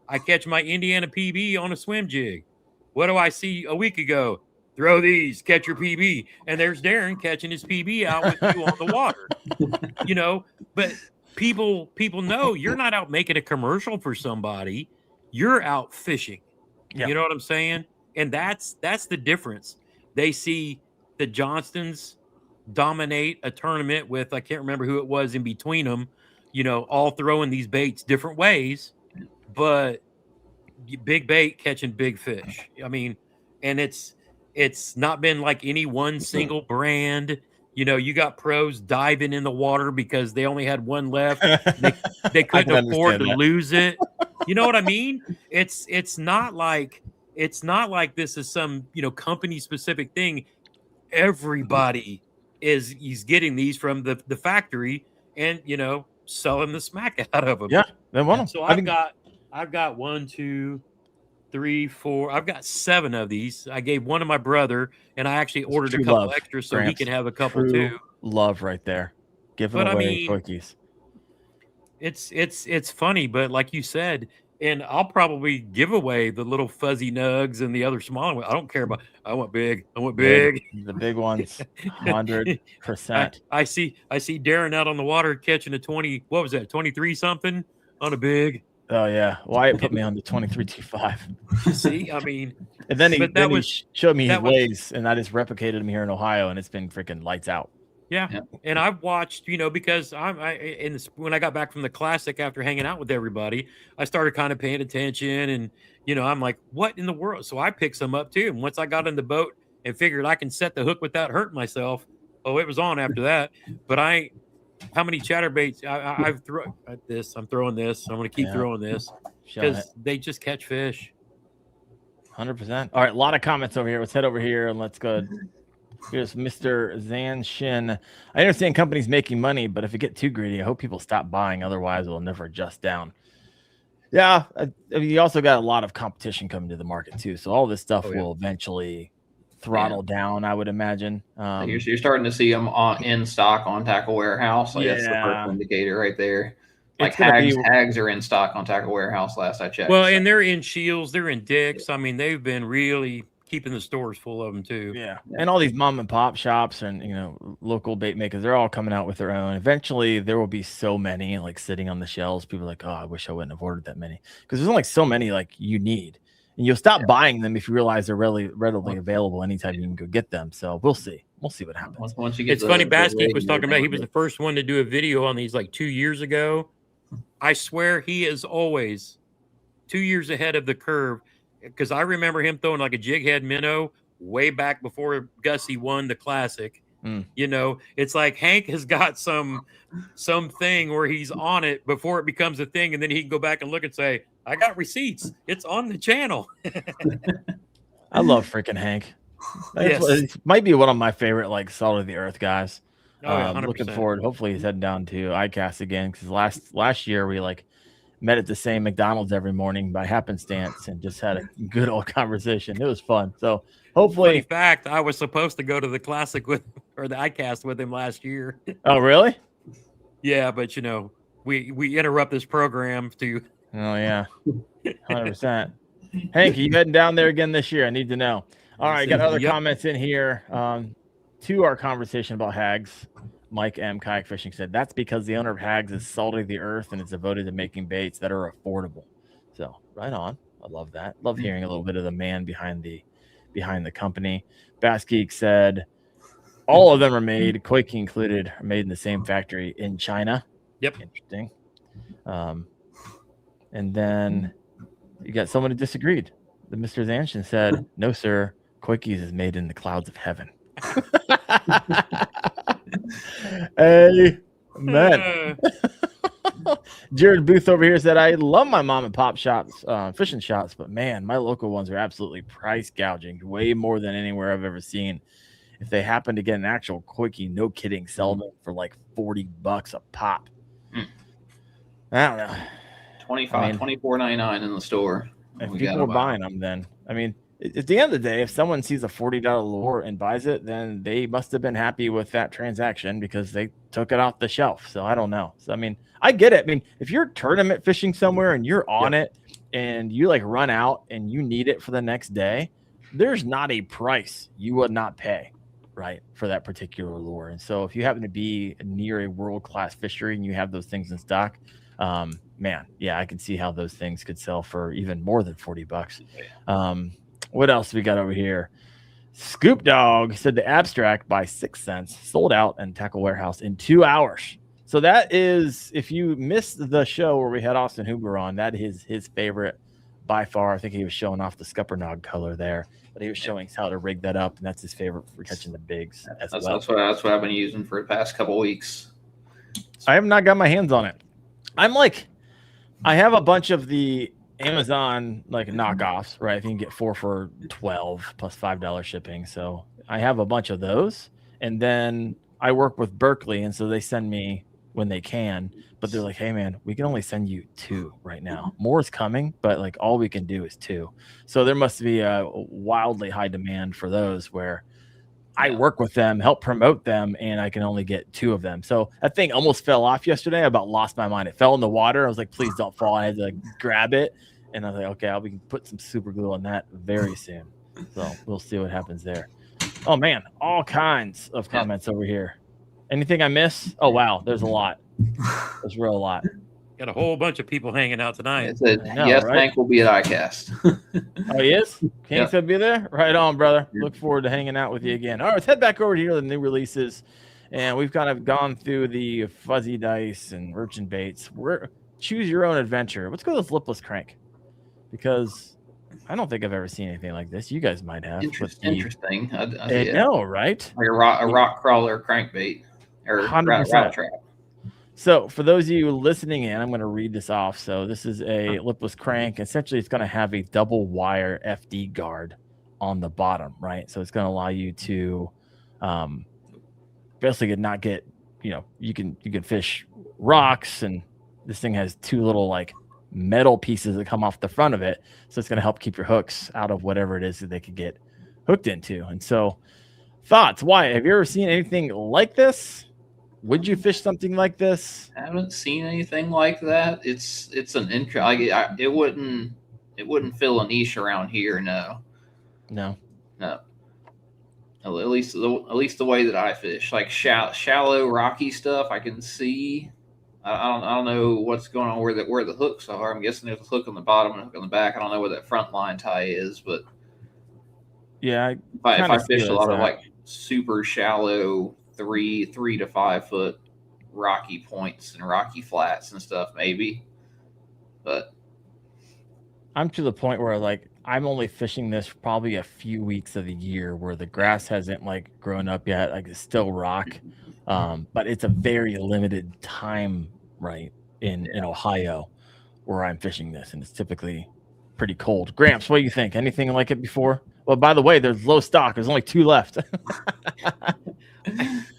I catch my Indiana PB on a swim jig. What do I see a week ago? Throw these, catch your PB. And there's Darren catching his PB out with you on the water. But people know you're not out making a commercial for somebody. You're out fishing. Yep. You know what I'm saying? And that's the difference. They see the Johnstons dominate a tournament with, I can't remember who it was in between them, all throwing these baits different ways, but big bait catching big fish. I mean, and it's not been like any one single brand. You got pros diving in the water because they only had one left. They couldn't afford to lose it. You know what I mean? It's not like this is some company specific thing. Everybody is getting these from the factory, and selling the smack out of them. Yeah, they want them. So I've got 1, 2, 3, 4. I've got 7 of these. I gave one to my brother, and I actually ordered a couple extras so he can have a couple too. Love right there. Giving away quickies. It's funny, but like you said, and I'll probably give away the little fuzzy nugs and the other smaller ones. I don't care about. I want big. The big ones, 100%. I see Darren out on the water catching a 20. What was that? 23 something on a big. Oh yeah, Wyatt put me on the 23.25. See, I mean, and then he showed me his ways, and I just replicated him here in Ohio, and it's been freaking lights out. Yeah. And I've watched, because when I got back from the classic after hanging out with everybody, I started kind of paying attention, and I'm like, what in the world? So I picked some up too. And once I got in the boat and figured I can set the hook without hurting myself, it was on after that. But how many chatterbaits I've thrown at this? I'm throwing this. I'm going to keep throwing this because they just catch fish. 100%. All right, a lot of comments over here. Let's head over here and let's go. Here's Mr. Zan Shin. I understand companies making money, but if it get too greedy, I hope people stop buying. Otherwise, it will never adjust down. Yeah, I mean, you also got a lot of competition coming to the market too. So all this stuff will eventually throttle down, I would imagine. You're starting to see them in stock on Tackle Warehouse. That's the first indicator right there. Like hags are in stock on Tackle Warehouse last I checked. Well, and they're in Shields, they're in Dick's. I mean, they've been really keeping the stores full of them too. Yeah. And all these mom and pop shops and local bait makers, they're all coming out with their own. Eventually there will be so many like sitting on the shelves. People are like, oh, I wish I wouldn't have ordered that many, because there's only so many like you need, and you'll stop buying them if you realize they're really readily available anytime you can go get them. So we'll see what happens. Once you get it's funny, Basky was talking about, he was the first one to do a video on these like 2 years ago. I swear he is always 2 years ahead of the curve, because I remember him throwing like a jig head minnow way back before Gussie won the classic. It's like Hank has got some thing where he's on it before it becomes a thing, and then he can go back and look and say, I got receipts. It's on the channel. I love freaking Hank. It might be one of my favorite like Salt of the Earth guys. Looking forward. Hopefully he's heading down to ICAST again, because last year we like met at the same McDonald's every morning by happenstance and just had a good old conversation. It was fun. So hopefully, in fact, I was supposed to go to the classic the ICAST with him last year. Oh, really? Yeah, but we interrupt this program to. Oh yeah, 100%. Hank, are you heading down there again this year? I need to know. All right, got other comments in here to our conversation about hags. Mike M. Kayak Fishing said that's because the owner of Hags is salty the earth and is devoted to making baits that are affordable. So right on. I love that. Love hearing a little bit of the man behind the company. Bass Geek said all of them are made, Koiki included, are made in the same factory in China. Yep. Interesting. And then you got someone who disagreed. The Mr. Zanshin said, no, sir, Koiki's is made in the clouds of heaven. Hey, man. Jared Booth over here said, I love my mom and pop shops, fishing shops, but man, my local ones are absolutely price gouging, way more than anywhere I've ever seen. If they happen to get an actual Koiki, no kidding, sell them for like $40 a pop. I don't know. $24.99 in the store. If people are buying them, then I mean, at the end of the day, if someone sees a $40 lure and buys it, then they must have been happy with that transaction because they took it off the shelf. So I don't know. So I mean, I get it. I mean, if you're tournament fishing somewhere and you're on it and you like run out and you need it for the next day, there's not a price you would not pay, right, for that particular lure. And so if you happen to be near a world-class fishery and you have those things in stock, man, yeah, I can see how those things could sell for even more than $40. What else we got over here? Scoop Dog said the abstract by 6 cents sold out and Tackle Warehouse in 2 hours. So that is, if you missed the show where we had Austin Huber on, that is his favorite by far. I think he was showing off the Scuppernog color there, but he was showing how to rig that up, and that's his favorite for catching the bigs as well. That's what I've been using for the past couple of weeks. I have not got my hands on it. I have a bunch of the Amazon like knockoffs, right? You can get 4 for $12 plus $5 shipping. So I have a bunch of those, and then I work with Berkeley, and so they send me when they can, but they're like, hey man, we can only send you 2 right now. More is coming, but like all we can do is 2. So there must be a wildly high demand for those where I work with them, help promote them, and I can only get 2 of them. So that thing almost fell off yesterday. I about lost my mind. It fell in the water. I was like, please don't fall. I had to like grab it. And I was like, okay, I'll be put some super glue on that very soon. So we'll see what happens there. Oh man, all kinds of comments over here. Anything I miss? Oh wow, there's a lot. There's real a lot. Got a whole bunch of people hanging out tonight. It said, yes, right? Hank will be at ICAST. Oh, he is? Hank's going to be there? Right on, brother. Look forward to hanging out with you again. All right, let's head back over here to the new releases. And we've kind of gone through the fuzzy dice and urchin baits. Choose your own adventure. Let's go with this lipless crank. Because I don't think I've ever seen anything like this. You guys might have. Interesting. I know, right? Like a rock crawler crankbait. Or 100%. Rattle trap. So for those of you listening in, I'm going to read this off. So this is a lipless crank. Essentially, it's going to have a double wire FD guard on the bottom, right? So it's going to allow you to basically not get, you can fish rocks, and this thing has 2 little like metal pieces that come off the front of it. So it's going to help keep your hooks out of whatever it is that they could get hooked into. And so thoughts, Wyatt, have you ever seen anything like this? Would you fish something like this? I haven't seen anything like that. It's an intro. It wouldn't fill a niche around here. No. At least the way that I fish, like shallow rocky stuff, I can see. I don't know what's going on where the hooks are. I'm guessing there's a hook on the bottom and a hook on the back. I don't know where that front line tie is, but yeah, if I fish a lot of like super shallow 3 to 5 foot rocky points and rocky flats and stuff, maybe. But I'm to the point where like I'm only fishing this probably a few weeks of the year where the grass hasn't like grown up yet. Like it's still rock, but it's a very limited time, right, in Ohio where I'm fishing this, and it's typically pretty cold. Gramps, what do you think? Anything like it before? Well, by the way, there's low stock. There's only 2 left.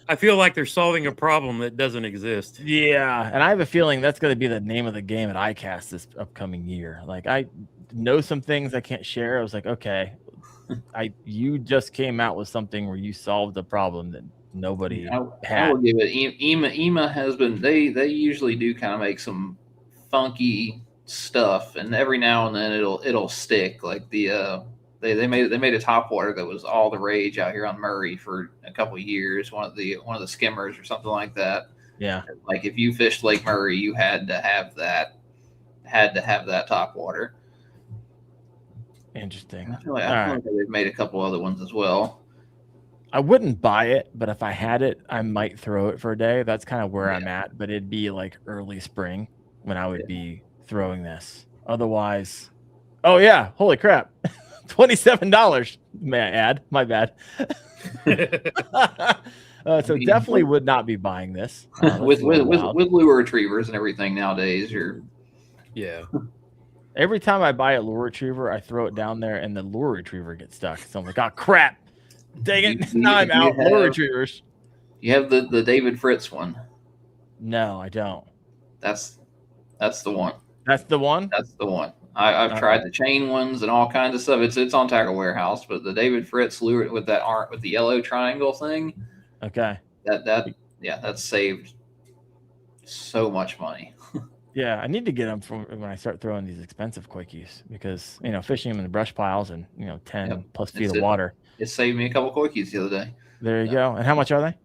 I feel like they're solving a problem that doesn't exist. Yeah, and I have a feeling that's going to be the name of the game at ICAST this upcoming year. Like I know some things I can't share. I was like, okay, you just came out with something where you solved a problem that nobody had. I will give it. EMA has been. They usually do kind of make some funky stuff, and every now and then it'll stick. Like the They made a topwater that was all the rage out here on Murray for a couple of years. One of the skimmers or something like that. Yeah. Like if you fished Lake Murray, you had to have that topwater. Interesting. I feel like they've made a couple other ones as well. I wouldn't buy it, but if I had it, I might throw it for a day. That's kind of where I'm at. But it'd be like early spring when I would be throwing this. Otherwise, oh yeah, holy crap. $27, may I add? My bad. So definitely would not be buying this with lure retrievers and everything nowadays. Every time I buy a lure retriever, I throw it down there and the lure retriever gets stuck. So I'm like, oh crap! Dang it! Now I'm out. Lure retrievers. You have the David Fritz one. No, I don't. That's the one. That's the one. That's the one. I've tried the chain ones and all kinds of stuff. It's on Tackle Warehouse, but the David Fritz lure with the yellow triangle thing. Okay. That's saved so much money. Yeah, I need to get them from when I start throwing these expensive quickies because fishing them in the brush piles and 10 plus feet of water. It saved me a couple quickies the other day. There you go. And how much are they?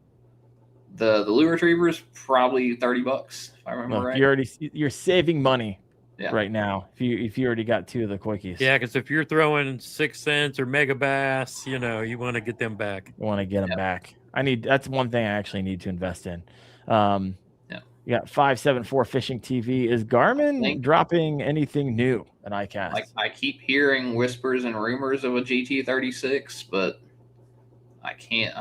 The lure retrievers probably $30 if I remember right. You're saving money. Yeah. Right now, if you already got 2 of the quickies. Yeah, because if you're throwing 6 cents or mega bass, you want to get them back. You want to get them back. That's one thing I actually need to invest in. You got 574 Fishing TV. Is Garmin dropping anything new at ICAST? Like I keep hearing whispers and rumors of a GT36, but I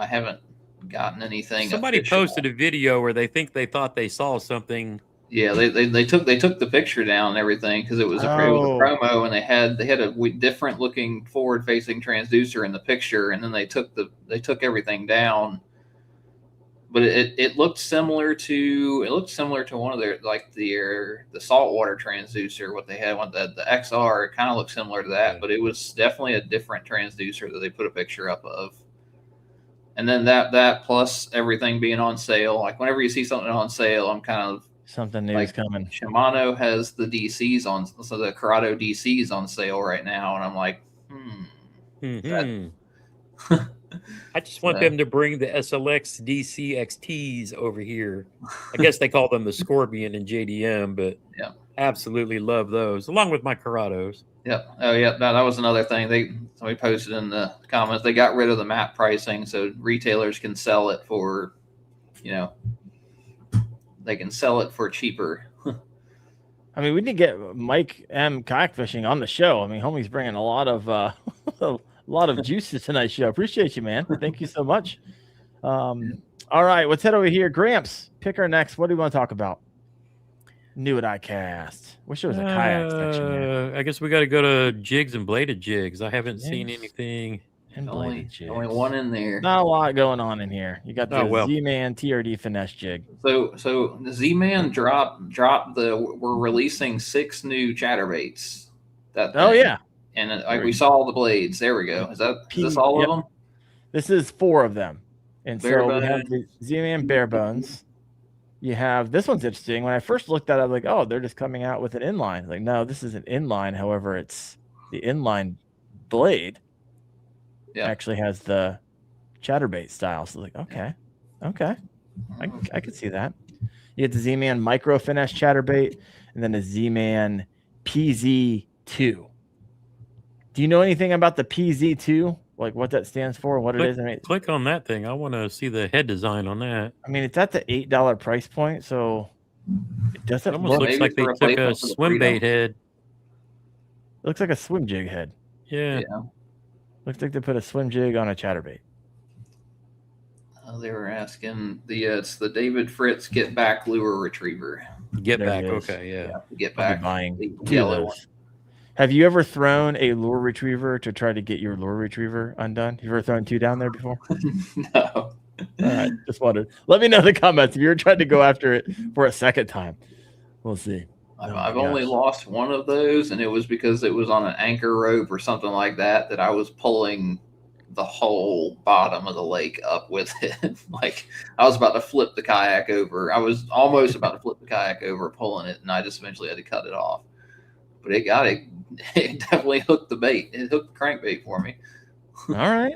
haven't gotten anything. Somebody posted a video where they thought they saw something. Yeah, they took the picture down and everything because it was a promo, and they had a different looking forward facing transducer in the picture, and then they took everything down. but it looked similar to one of their like the saltwater transducer. What they had, the XR, it kind of looked similar to that, but it was definitely a different transducer that they put a picture up of. And then that plus everything being on sale. Like whenever you see something on sale, I'm kind of something new like is coming. Shimano has the DCs on, so the Corrado DCs on sale right now, and I'm like, I just want them to bring the SLX DC XTs over here. I guess they call them the Scorpion and JDM, but yeah, absolutely love those, along with my Corrados. Yep. Oh, yeah. That was another thing. Somebody posted in the comments. They got rid of the map pricing, so retailers can sell it for, they can sell it for cheaper. I mean, we need to get Mike M. Kayak Fishing on the show. I mean, homie's bringing a lot of a lot of juice to tonight's show. Appreciate you, man. Thank you so much. All right, let's head over here. Gramps, pick our next. What do you want to talk about? New at ICAST. Wish there was a kayak section there. I guess we got to go to jigs and bladed jigs. I haven't seen anything. And bladed jigs. Only one in there. Not a lot going on in here. You got the Z-Man TRD finesse jig. So the Z-Man dropped we're releasing 6 new chatterbaits. Yeah. And we saw all the blades. There we go. Is this all of them? This is 4 of them. And so we have the Z-Man bare bones. You have, this one's interesting. When I first looked at it, I was like, oh, they're just coming out with an inline. Like, no, this is an inline. However, it's the inline blade. Yeah. Actually has the chatterbait style. So like, okay. I could see that. You get the Z-Man micro finesse chatterbait and then a Z-Man PZ2. Do you know anything about the PZ2? Like what that stands for, what it is? I mean, click on that thing. I want to see the head design on that. I mean, it's at the $8 price point, so it doesn't almost looks like they took a swim bait head. It looks like a swim jig head. Yeah. Looks like they put a swim jig on a chatterbait. They were asking it's the David Fritz Get Back Lure Retriever. Get Back, okay, yeah. Get Back. Buying the yellow one. Have you ever thrown a lure retriever to try to get your lure retriever undone? Have you ever thrown 2 down there before? No. All right, just wondered. Let me know in the comments if you're trying to go after it for a second time. We'll see. I've only lost one of those, and it was because it was on an anchor rope or something like that I was pulling the whole bottom of the lake up with it. Like I was about to flip the kayak over. I was almost about to flip the kayak over pulling it, and I just eventually had to cut it off. But it got it. It definitely hooked the bait. It hooked the crankbait for me. All right.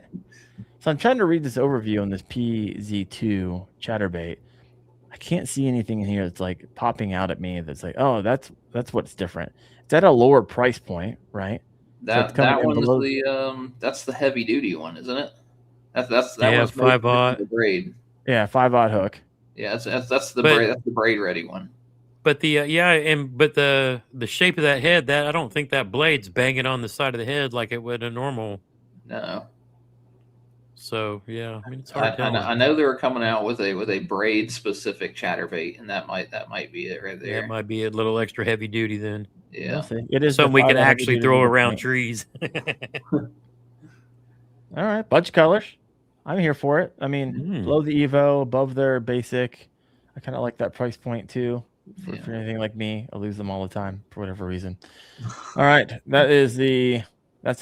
So I'm trying to read this overview on this PZ2 chatterbait. I can't see anything in here that's like popping out at me. That's like, oh, that's what's different. It's at a lower price point, right? That one is that's the heavy duty one, isn't it? That was 5/0 the braid. Yeah, 5/0 hook. Yeah, that's the braid. That's the braid ready one. But the shape of that head, that I don't think that blade's banging on the side of the head like it would a normal. No. So yeah, I mean it's hard. I know they were coming out with a braid specific chatterbait, and that might be it right there. That might be a little extra heavy duty then. Yeah, it is something we can actually throw around trees. All right, bunch of colors. I'm here for it. I mean, below the Evo, above their basic. I kind of like that price point too. For anything like me, I lose them all the time for whatever reason. All right, that's the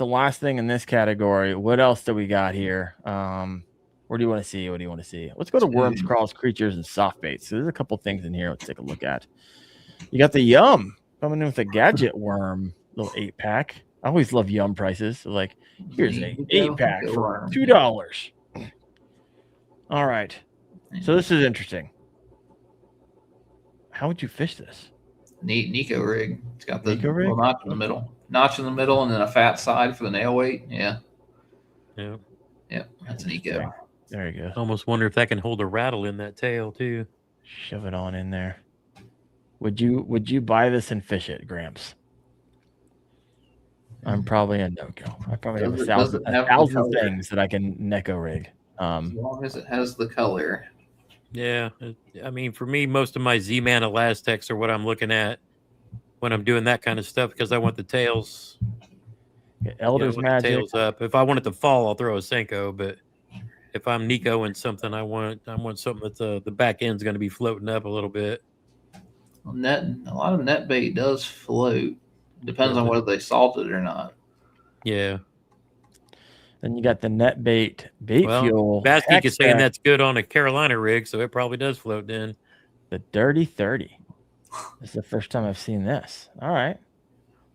last thing in this category. What else do we got here? Where do you want to see? What do you want to see? Let's go to worms, crawls, creatures, and soft baits. So there's a couple things in here. Let's take a look at. You got the Yum coming in with a gadget worm, little 8-pack. I always love Yum prices. So like, here's a 8-pack for $2. All right, so this is interesting. How would you fish this? Neat Nico rig. It's got the rig? notch in the middle. Notch in the middle and then a fat side for the nail weight. Yeah. Yeah. Yeah. That's an Eco. There you go. I almost wonder if that can hold a rattle in that tail too. Shove it on in there. Would you buy this and fish it, Gramps? I'm probably a no-go. I probably have a thousand things that I can Neko rig. As long as it has the color. Yeah, I mean, for me, most of my Z-Man Elastecs are what I'm looking at when I'm doing that kind of stuff because I want the tails. Elder's Magic. Tails up. If I want it to fall, I'll throw a Senko, but if I'm Nico and something, I want something that's the back end's going to be floating up a little bit. A lot of net bait does float. Depends on whether they salt it or not. Yeah. Then you got the net bait fuel. Basky is saying that's good on a Carolina rig, so it probably does float in. The Dirty 30. This is the first time I've seen this. All right.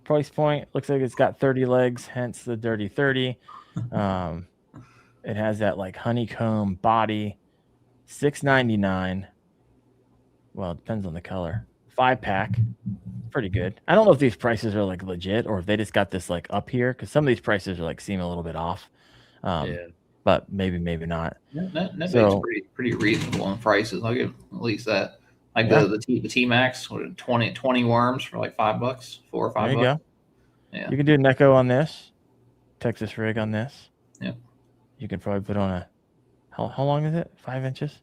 Price point looks like it's got 30 legs, hence the Dirty 30. It has that like honeycomb body. $6.99. Well, it depends on the color. 5-pack. Pretty good. I don't know if these prices are like legit or if they just got this like up here, because some of these prices are like seem a little bit off. But maybe not. Net bait's pretty reasonable on prices. I'll give at least that. Like the T Max, 20 worms for like $5, $4 or $5. There you go. Yeah. You can do Neko on this, Texas rig on this. Yep. You can probably put on a how long is it? 5 inches.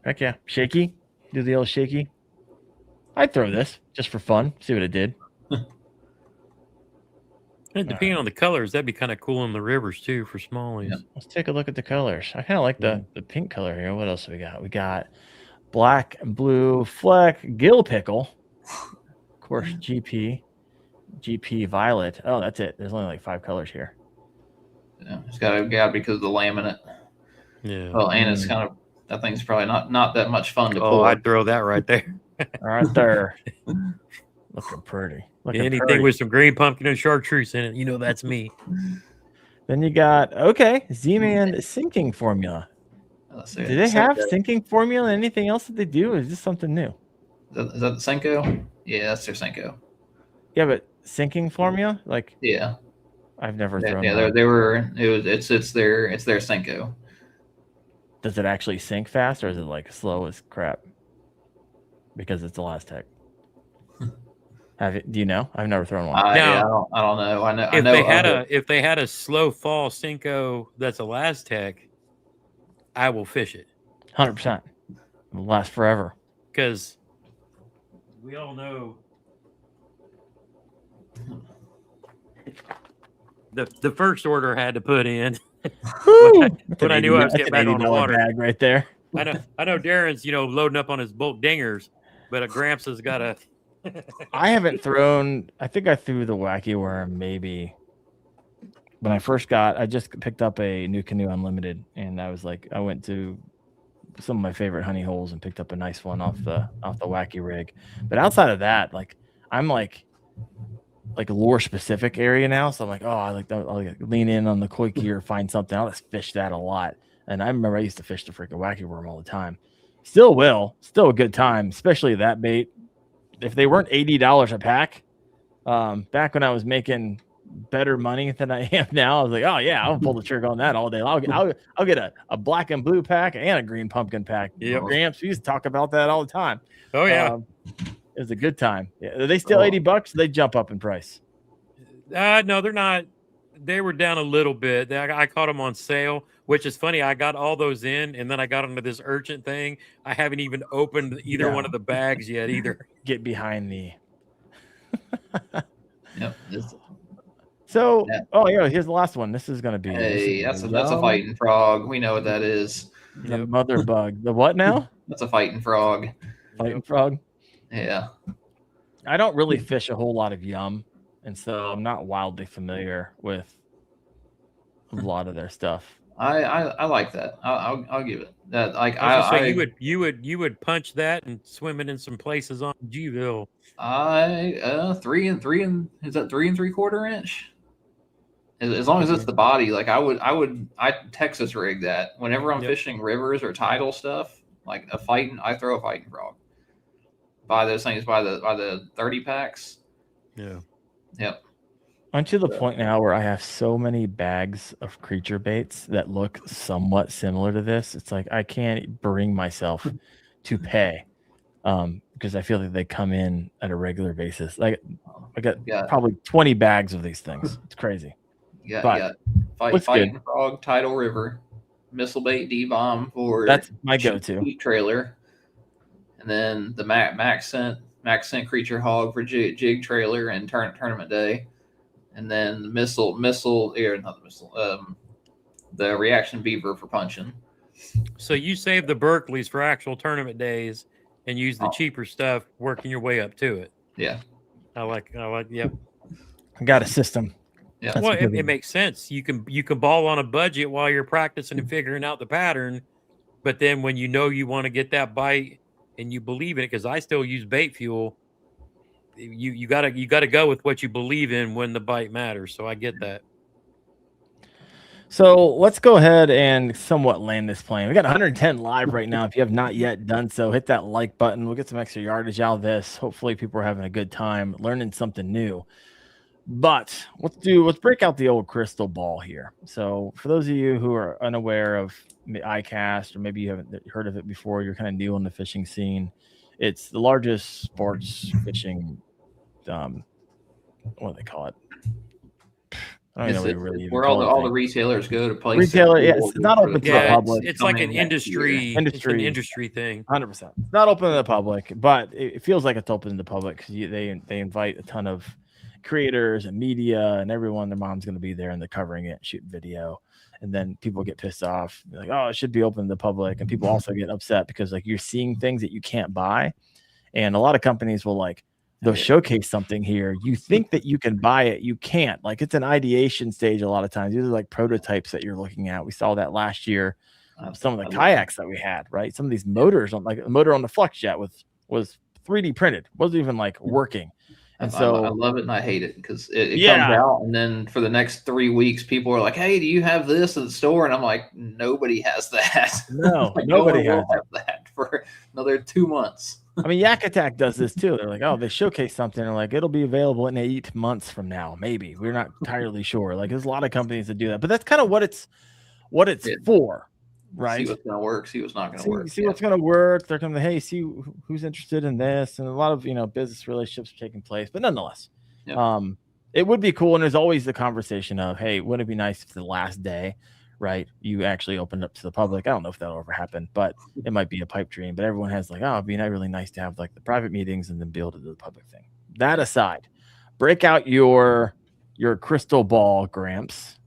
Heck yeah, shaky. Do the old shaky. I'd throw this just for fun. See what it did. And depending on the colors, that'd be kind of cool in the rivers too for smallies. Yeah. Let's take a look at the colors. I kind of like the pink color here. What else do we got? We got black and blue fleck gill pickle. Of course, GP violet. Oh, that's it. There's only like 5 colors here. Yeah, it's got to because of the laminate. Yeah. Well, and it's kind of that thing's probably not that much fun to pull. Oh, I'd throw that right there. Right there. Looking pretty. Anything with some green pumpkin and chartreuse in it, that's me. Then you got Z-Man sinking formula. Do they have sinking formula? Anything else that they do? Or is this something new? Is that the Senko? Yeah, that's their Senko. Yeah, but sinking formula, like I've never thrown. Yeah, it's their Senko. Does it actually sink fast, or is it like slow as crap? Because it's Elastec. Do you know? I've never thrown one. I don't know. If they had a slow fall Senko that's Elastec, I will fish it. 100%. It'll last forever. Because we all know the first order I had to put in when I knew I was getting back on the water. Bag right there. I know Darren's loading up on his boat dingers, but Gramps has got a. I haven't thrown. I think I threw the wacky worm maybe when I first I just picked up a new canoe unlimited, and I went to some of my favorite honey holes and picked up a nice one off the wacky rig. But outside of that, I'm like lure specific area now, so I'm like, I'll lean in on the koi key or find something. I'll just fish that a lot. And I remember I used to fish the freaking wacky worm all the time. Still a good time, especially that bait. If they weren't $80 a pack, back when I was making better money than I am now, I was like, oh yeah, I'll pull the trigger on that all day. I'll get a black and blue pack and a green pumpkin pack. Yep. Gramps, we used to talk about that all the time. Oh yeah. It was a good time. Yeah. Are they still $80? They jump up in price. No, they're not. They were down a little bit. I caught them on sale, which is funny. I got all those in, and then I got into this urchin thing. I haven't even opened either one of the bags yet either. Get behind me. Yep. So, here's the last one. This is going to be. Hey, that's a fighting frog. We know what that is. The mother bug. The what now? That's a fighting frog. Fighting frog? Yeah. I don't really fish a whole lot of yum, and so I'm not wildly familiar with a lot of their stuff. I like that. I'll give it that. You would punch that and swim it in some places on Gville. 3 and 3/4 inch. As long as it's the body, I Texas rig that whenever I'm fishing rivers or tidal stuff, I throw a fighting frog. Buy those things by the 30 packs. Yeah. Yep. I'm to the point now where I have so many bags of creature baits that look somewhat similar to this. It's like I can't bring myself to pay because I feel like they come in at a regular basis. I got probably 20 bags of these things. It's crazy. Yeah. Fighting frog, tidal river, missile bait, D-bomb for that's my go-to trailer, and then the max scent creature hog for jig trailer and tournament day. And then the the reaction beaver for punching. So you save the Berkeleys for actual tournament days and use the cheaper stuff, working your way up to it. Yeah. I like, yep. I got a system. Yeah. Well, it makes sense. You can ball on a budget while you're practicing and figuring out the pattern, but then when you want to get that bite and you believe in it, because I still use bait fuel, you gotta go with what you believe in when the bite matters. So I get that. So let's go ahead and somewhat land this plane. We got 110 live right now. If you have not yet done so, hit that like button. We'll get some extra yardage out of this. Hopefully people are having a good time learning something new. But let's break out the old crystal ball here. So for those of you who are unaware of ICAST, or maybe you haven't heard of it before, you're kind of new in the fishing scene. It's the largest sports fishing, what do they call it? I don't know really where all the retailers go to play. Retailer, yeah, it's not open to the public. It's like an industry. It's an industry thing. 100%. It's not open to the public, but it feels like it's open to the public because they invite a ton of creators and media and everyone. Their mom's going to be there and they're covering it, shooting video, and then people get pissed off. They're like, oh, it should be open to the public, and people also get upset because like you're seeing things that you can't buy, and a lot of companies will they'll showcase something here. You think that you can buy it. You can't. Like it's an ideation stage a lot of times. These are like prototypes that you're looking at. We saw that last year. Some of the kayaks that we had, right? Some of these motors, like a motor on the Flux Jet was 3D printed. Wasn't even like working. And so I love it and I hate it because it comes out and then for the next 3 weeks, people are like, hey, do you have this at the store? And I'm like, nobody has that. No, like, nobody has that for another 2 months. I mean, Yak Attack does this too. They're like, oh, they showcase something. They're like, it'll be available in 8 months from now. Maybe. We're not entirely sure. Like there's a lot of companies that do that, but that's kind of what it's for, right? See what's going to work. See what's not going to work. See what's going to work. They're coming to, hey, see who's interested in this. And a lot of, business relationships are taking place, but nonetheless, it would be cool. And there's always the conversation of, hey, wouldn't it be nice if the last day, right, you actually opened up to the public? I don't know if that'll ever happen, but it might be a pipe dream. But everyone has like, oh, it'd be really nice to have like the private meetings and then be able to do the public thing. That aside, break out your crystal ball, Gramps,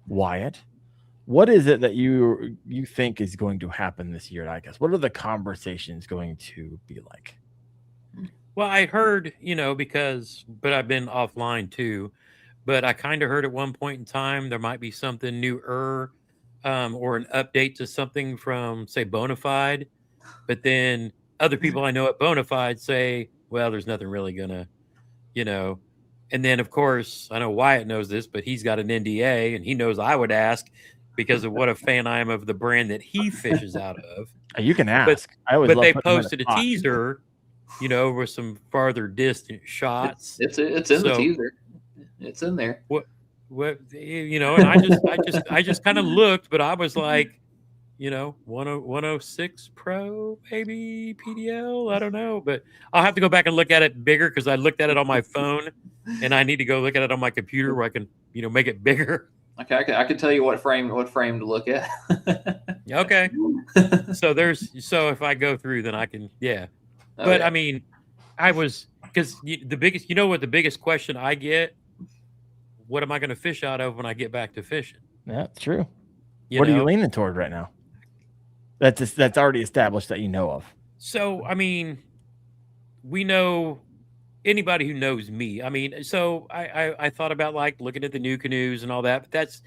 Wyatt. What is it that you think is going to happen this year at ICAST? What are the conversations going to be like? Well, I heard, but I've been offline too. But I kind of heard at one point in time there might be something newer or an update to something from, say, Bonafide. But then other people I know at Bonafide say, well, there's nothing really going to, And then, of course, I know Wyatt knows this, but he's got an NDA, and he knows I would ask because of what a fan I am of the brand that he fishes out of. You can ask. But they posted a teaser, with some farther distant shots. It's in the teaser. It's in there. What and I just kind of looked, but I was like, 106 Pro, maybe PDL. I don't know, but I'll have to go back and look at it bigger because I looked at it on my phone, and I need to go look at it on my computer where I can, make it bigger. Okay, I can tell you what frame to look at. Okay. So if I go through, then I can, But I mean, because the biggest question I get. What am I going to fish out of when I get back to fishing? Yeah, it's true. What are you leaning toward right now? That's already established that you know of. So, I mean, we know anybody who knows me. I mean, so I thought about like looking at the new canoes and all that, but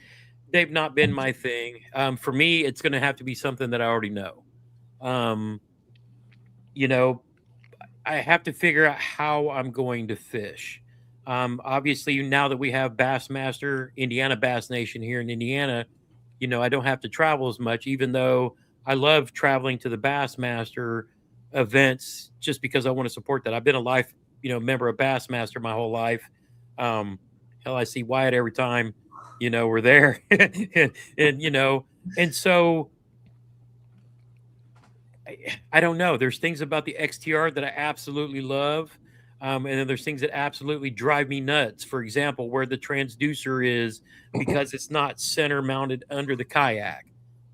they've not been my thing. For me, it's going to have to be something that I already know. I have to figure out how I'm going to fish. Obviously, now that we have Bassmaster, Indiana Bass Nation here in Indiana, I don't have to travel as much, even though I love traveling to the Bassmaster events just because I want to support that. I've been a life, member of Bassmaster my whole life. Hell, I see Wyatt every time, we're there. and so I don't know. There's things about the XTR that I absolutely love. And then there's things that absolutely drive me nuts. For example, where the transducer is because it's not center mounted under the kayak.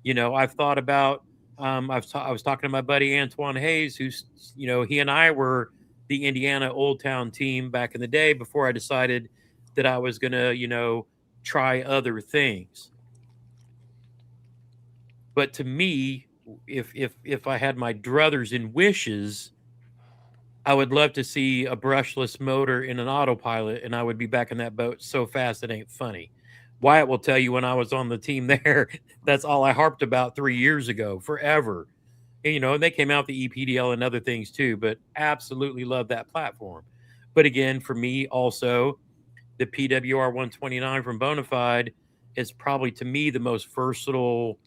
I've thought about, I was talking to my buddy Antoine Hayes, who's, he and I were the Indiana Old Town team back in the day before I decided that I was going to, try other things. But to me, if I had my druthers and wishes, I would love to see a brushless motor in an autopilot, and I would be back in that boat so fast it ain't funny. Wyatt will tell you when I was on the team there, that's all I harped about 3 years ago, forever. And, and they came out with the EPDL and other things too, but absolutely love that platform. But again, for me also, the PWR 129 from Bonafide is probably to me the most versatile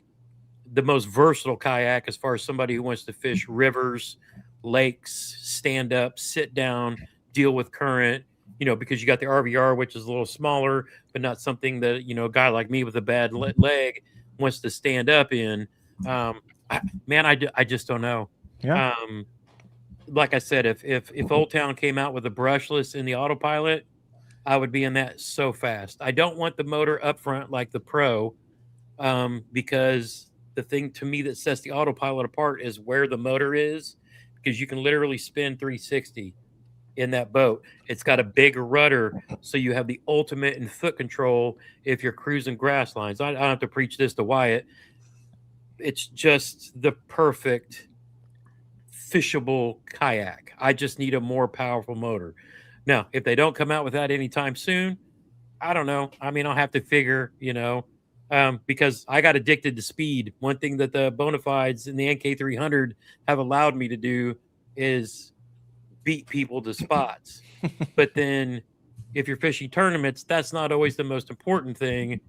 kayak as far as somebody who wants to fish rivers, lakes, stand up, sit down, deal with current, because you got the RVR, which is a little smaller, but not something that, a guy like me with a bad leg wants to stand up in. I just don't know. Yeah. Like I said, if Old Town came out with a brushless in the autopilot, I would be in that so fast. I don't want the motor up front like the Pro, because the thing to me that sets the autopilot apart is where the motor is, because you can literally spin 360 in that boat. It's got a big rudder, so you have the ultimate in foot control if you're cruising grass lines. I don't have to preach this to Wyatt. It's just the perfect fishable kayak. I just need a more powerful motor. Now, if they don't come out with that anytime soon, I don't know. I mean, I'll have to figure, because I got addicted to speed. One thing that the Bonafides and the NK300 have allowed me to do is beat people to spots. But then if you're fishing tournaments, that's not always the most important thing.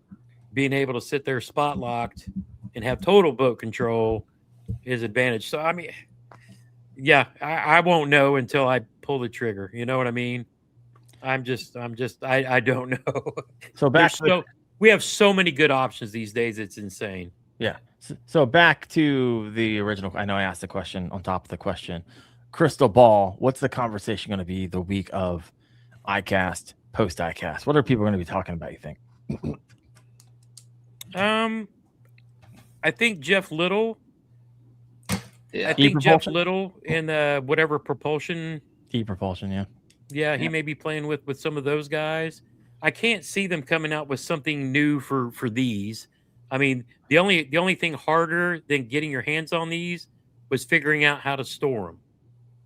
Being able to sit there spot locked and have total boat control is advantage. So, I mean, yeah, I won't know until I pull the trigger. You know what I mean? I don't know. So we have so many good options these days. It's insane. Yeah. So back to the original. I know I asked the question on top of the question. Crystal ball. What's the conversation going to be the week of ICAST, post ICAST? What are people going to be talking about, you think? I think Jeff Little. Yeah. I think Jeff Little in whatever propulsion. E-propulsion, yeah. Yeah, he may be playing with some of those guys. I can't see them coming out with something new for these. I mean, the only thing harder than getting your hands on these was figuring out how to store them.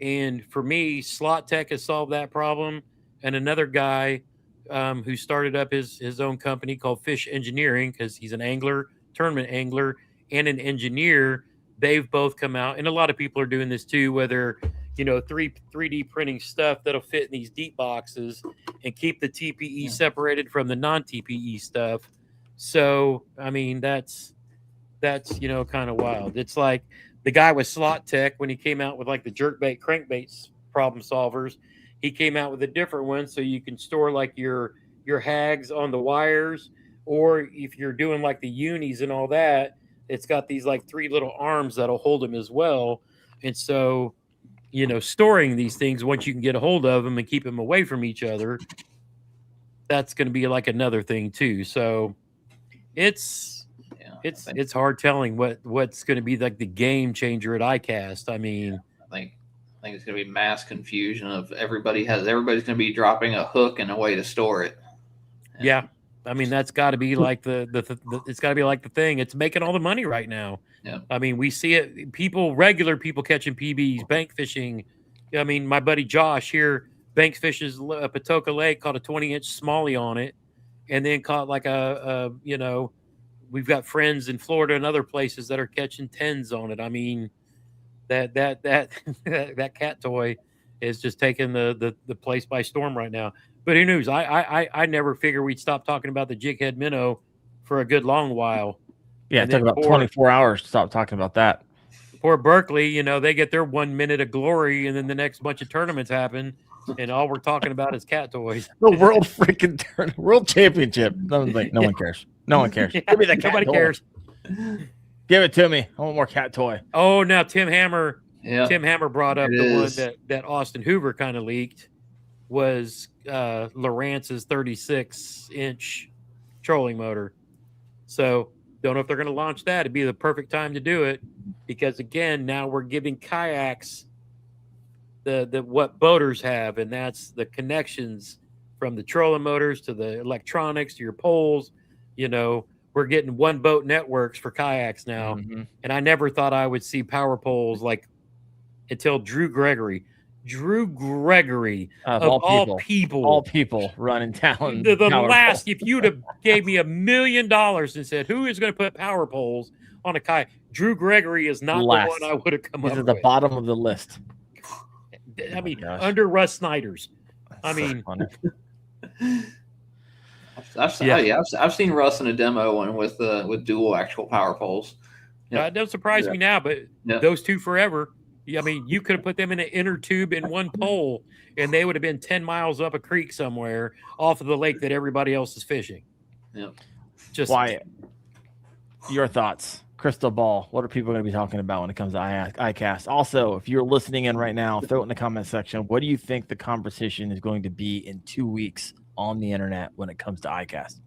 And for me, Slot Tech has solved that problem. And another guy who started up his own company called Fish Engineering, because he's an angler, tournament angler, and an engineer. They've both come out, and a lot of people are doing this too, whether 3D printing stuff that'll fit in these deep boxes and keep the TPE separated from the non-TPE stuff. So, I mean, that's kind of wild. It's like the guy with Slot Tech, when he came out with like the jerkbait, crankbaits problem solvers, he came out with a different one so you can store like your hags on the wires, or if you're doing like the unis and all that, it's got these like 3 little arms that'll hold them as well. And so, storing these things, once you can get a hold of them and keep them away from each other, that's going to be like another thing too. So it's hard telling what's going to be like the game changer at ICAST. I mean, I think it's going to be mass confusion of everybody's going to be dropping a hook and a way to store it. And yeah. I mean, that's got to be like it's got to be like the thing. It's making all the money right now. Yeah. I mean, we see it. Regular people catching PBs, bank fishing. I mean, my buddy Josh here bank fishes Patoka Lake, caught a 20-inch smallie on it, and then caught like we've got friends in Florida and other places that are catching 10s on it. I mean, that cat toy is just taking the place by storm right now. But who knows? I never figured we'd stop talking about the jig head minnow for a good long while. Yeah, it took about 24 hours to stop talking about that. Poor Berkeley, they get their 1 minute of glory, and then the next bunch of tournaments happen, and all we're talking about is cat toys. The world championship. No one cares. No one cares. Yeah, Give me the cat nobody toy. cares. Give it to me. I want more cat toy. Oh, now Tim Hammer. Yeah. Tim Hammer brought up one that Austin Hoover kind of leaked was Lowrance's 36-inch trolling motor. So don't know if they're going to launch that. It'd be the perfect time to do it, because again, now we're giving kayaks the what boaters have, and that's the connections from the trolling motors to the electronics to your poles. we're getting one boat networks for kayaks now. Mm-hmm. And I never thought I would see power poles like until Drew Gregory Of of all people running down the power last, poles. if you'd have gave me $1 million and said, who is going to put power poles on a kayak? Drew Gregory is not Last. the one I would have come He's up at the with. bottom of the list. I mean, gosh. under Russ Snyder's. I That's so mean, funny. I've seen Russ in a demo one with dual actual power poles. It doesn't surprise me now, but those two forever. I mean, you could have put them in an inner tube in one pole, and they would have been 10 miles up a creek somewhere off of the lake that everybody else is fishing. Yeah. Just Wyatt, your thoughts, crystal ball. What are people going to be talking about when it comes to ICAST? Also, if you're listening in right now, throw it in the comment section. What do you think the conversation is going to be in 2 weeks on the internet when it comes to ICAST?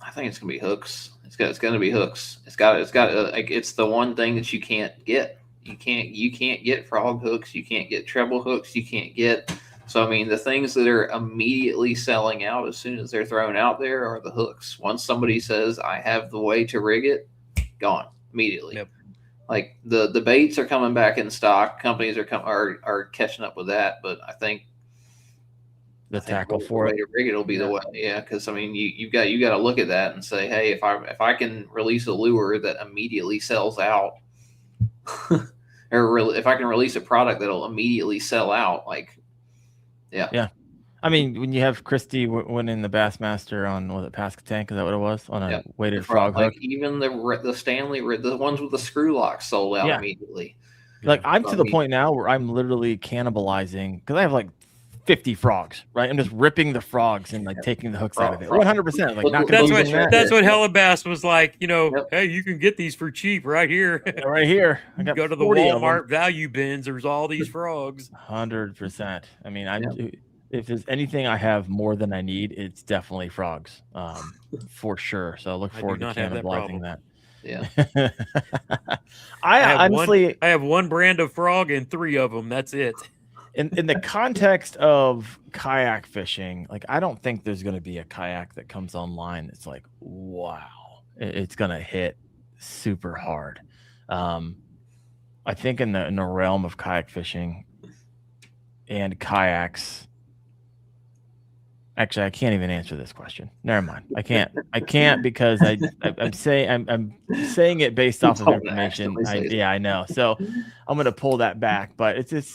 I think it's going to be hooks. It's going to be hooks. It's the one thing that you can't get. You can't get frog hooks. You can't get treble hooks. You can't get. So, I mean, the things that are immediately selling out as soon as they're thrown out there are the hooks. Once somebody says, I have the way to rig it, gone immediately. Yep. Like the baits are coming back in stock. Companies are catching up with that. But I think the tackle for it. The way to rig it will be the way. Yeah. Cause I mean, you got to look at that and say, hey, if I can release a lure that immediately sells out, or if I can release a product that'll immediately sell out, like, yeah. I mean, when you have Christy winning the Bassmaster on, was it Pascatank? Is that what it was? On a weighted frog hook? Even the Stanley, the ones with the screw locks sold out immediately. Like, I'm to the point now where I'm literally cannibalizing, because I have like 50 frogs, right? I'm just ripping the frogs and like taking the hooks out of it. 100%. Like, not gonna that's what Hellabass was like, hey, you can get these for cheap right here. Right here. I got go to the Walmart value bins, there's all these frogs. 100%. I mean, if there's anything I have more than I need, it's definitely frogs. For sure. So I look forward to cannibalizing that. Yeah. I have one brand of frog and 3 of them. That's it. In the context of kayak fishing, like, I don't think there's going to be a kayak that comes online that's like, wow, it's going to hit super hard. I think in the realm of kayak fishing and kayaks, actually, I can't even answer this question. Never mind. I can't because I'm saying it based off of information. I know. So I'm going to pull that back, but it's just,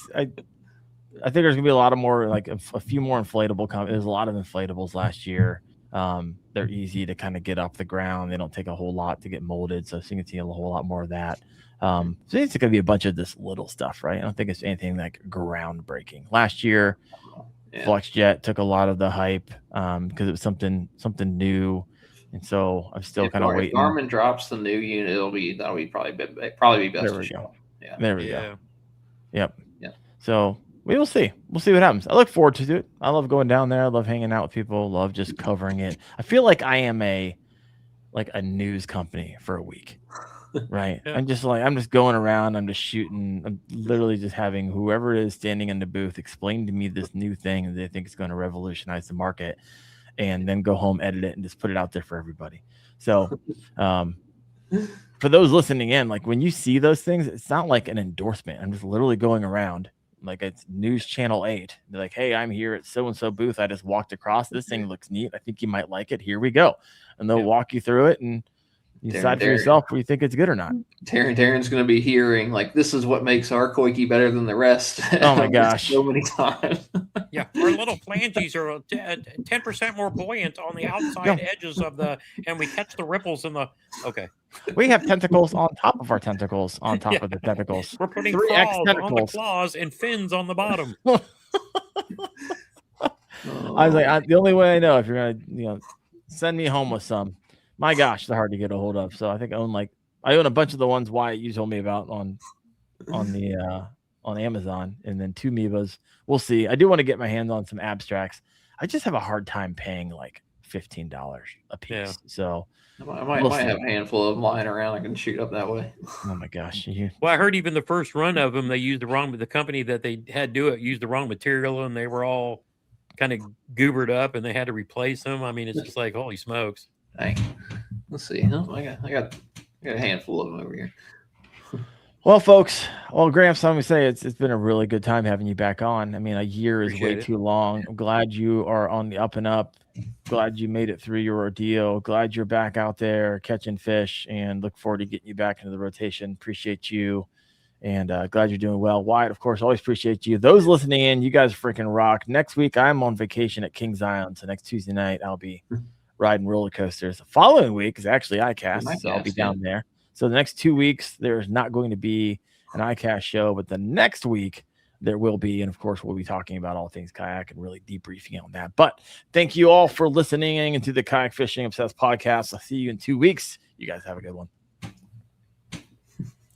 I think there's gonna be a lot of more, like a few more inflatable. There's a lot of inflatables last year. They're easy to kind of get off the ground. They don't take a whole lot to get molded, so you can see a whole lot more of that. So it's gonna be a bunch of this little stuff, right? I don't think it's anything like groundbreaking. Last year, FlexJet took a lot of the hype because it was something new, and so I'm still kind of waiting. If Garmin drops the new unit, that'll be probably be best to show. Yeah, there we go. Yep. Yeah. So we will see. We'll see what happens. I look forward to it. I love going down there. I love hanging out with people. Love just covering it. I feel like I am a news company for a week, right? Yeah. I'm just going around. I'm just shooting. I'm literally just having whoever it is standing in the booth explain to me this new thing that they think is going to revolutionize the market, and then go home, edit it, and just put it out there for everybody. So, for those listening in, like, when you see those things, it's not like an endorsement. I'm just literally going around. Like, it's News Channel 8. They're like, hey, I'm here at so-and-so booth. I just walked across. This thing looks neat. I think you might like it. Here we go. And they'll walk you through it, and you decide for yourself if you think it's good or not. Darren's going to be hearing, like, this is what makes our Koike better than the rest. Oh, my gosh. So many times. Yeah, our little flanges are 10% more buoyant on the outside edges of and we catch the ripples in the, okay. We have tentacles on top of our tentacles on top of the tentacles. We're putting 3X claws tentacles on the claws and fins on the bottom. I was like, the only way I know if you're going to, send me home with some. My gosh, they're hard to get a hold of. So I think I own a bunch of the ones Wyatt you told me about on Amazon, and then 2 Mebas. We'll see. I do want to get my hands on some abstracts. I just have a hard time paying like $15 a piece. Yeah. So I might have a handful of them lying around. I can shoot up that way. Oh my gosh. Well, I heard even the first run of them, they used the company that they had do it used the wrong material, and they were all kind of goobered up, and they had to replace them. I mean, it's just like, holy smokes. Dang. Let's see. Oh, I got a handful of them over here. Well, folks, Gramps, let me say it's been a really good time having you back on. I mean, a year is Appreciate way it. too long. I'm glad you are on the up and up. Glad you made it through your ordeal. Glad you're back out there catching fish, and look forward to getting you back into the rotation. Appreciate you, and glad you're doing well. Wyatt, of course, always appreciate you. Those listening in, you guys freaking rock. Next week, I'm on vacation at Kings Island, so next Tuesday night, I'll be riding roller coasters. The following week is actually ICAST, so I'll be down there. So the next 2 weeks, there's not going to be an ICAST show, but the next week there will be. And of course, we'll be talking about all things kayak and really debriefing on that. But thank you all for listening into the Kayak Fishing Obsessed podcast. I'll see you in 2 weeks. You guys have a good one.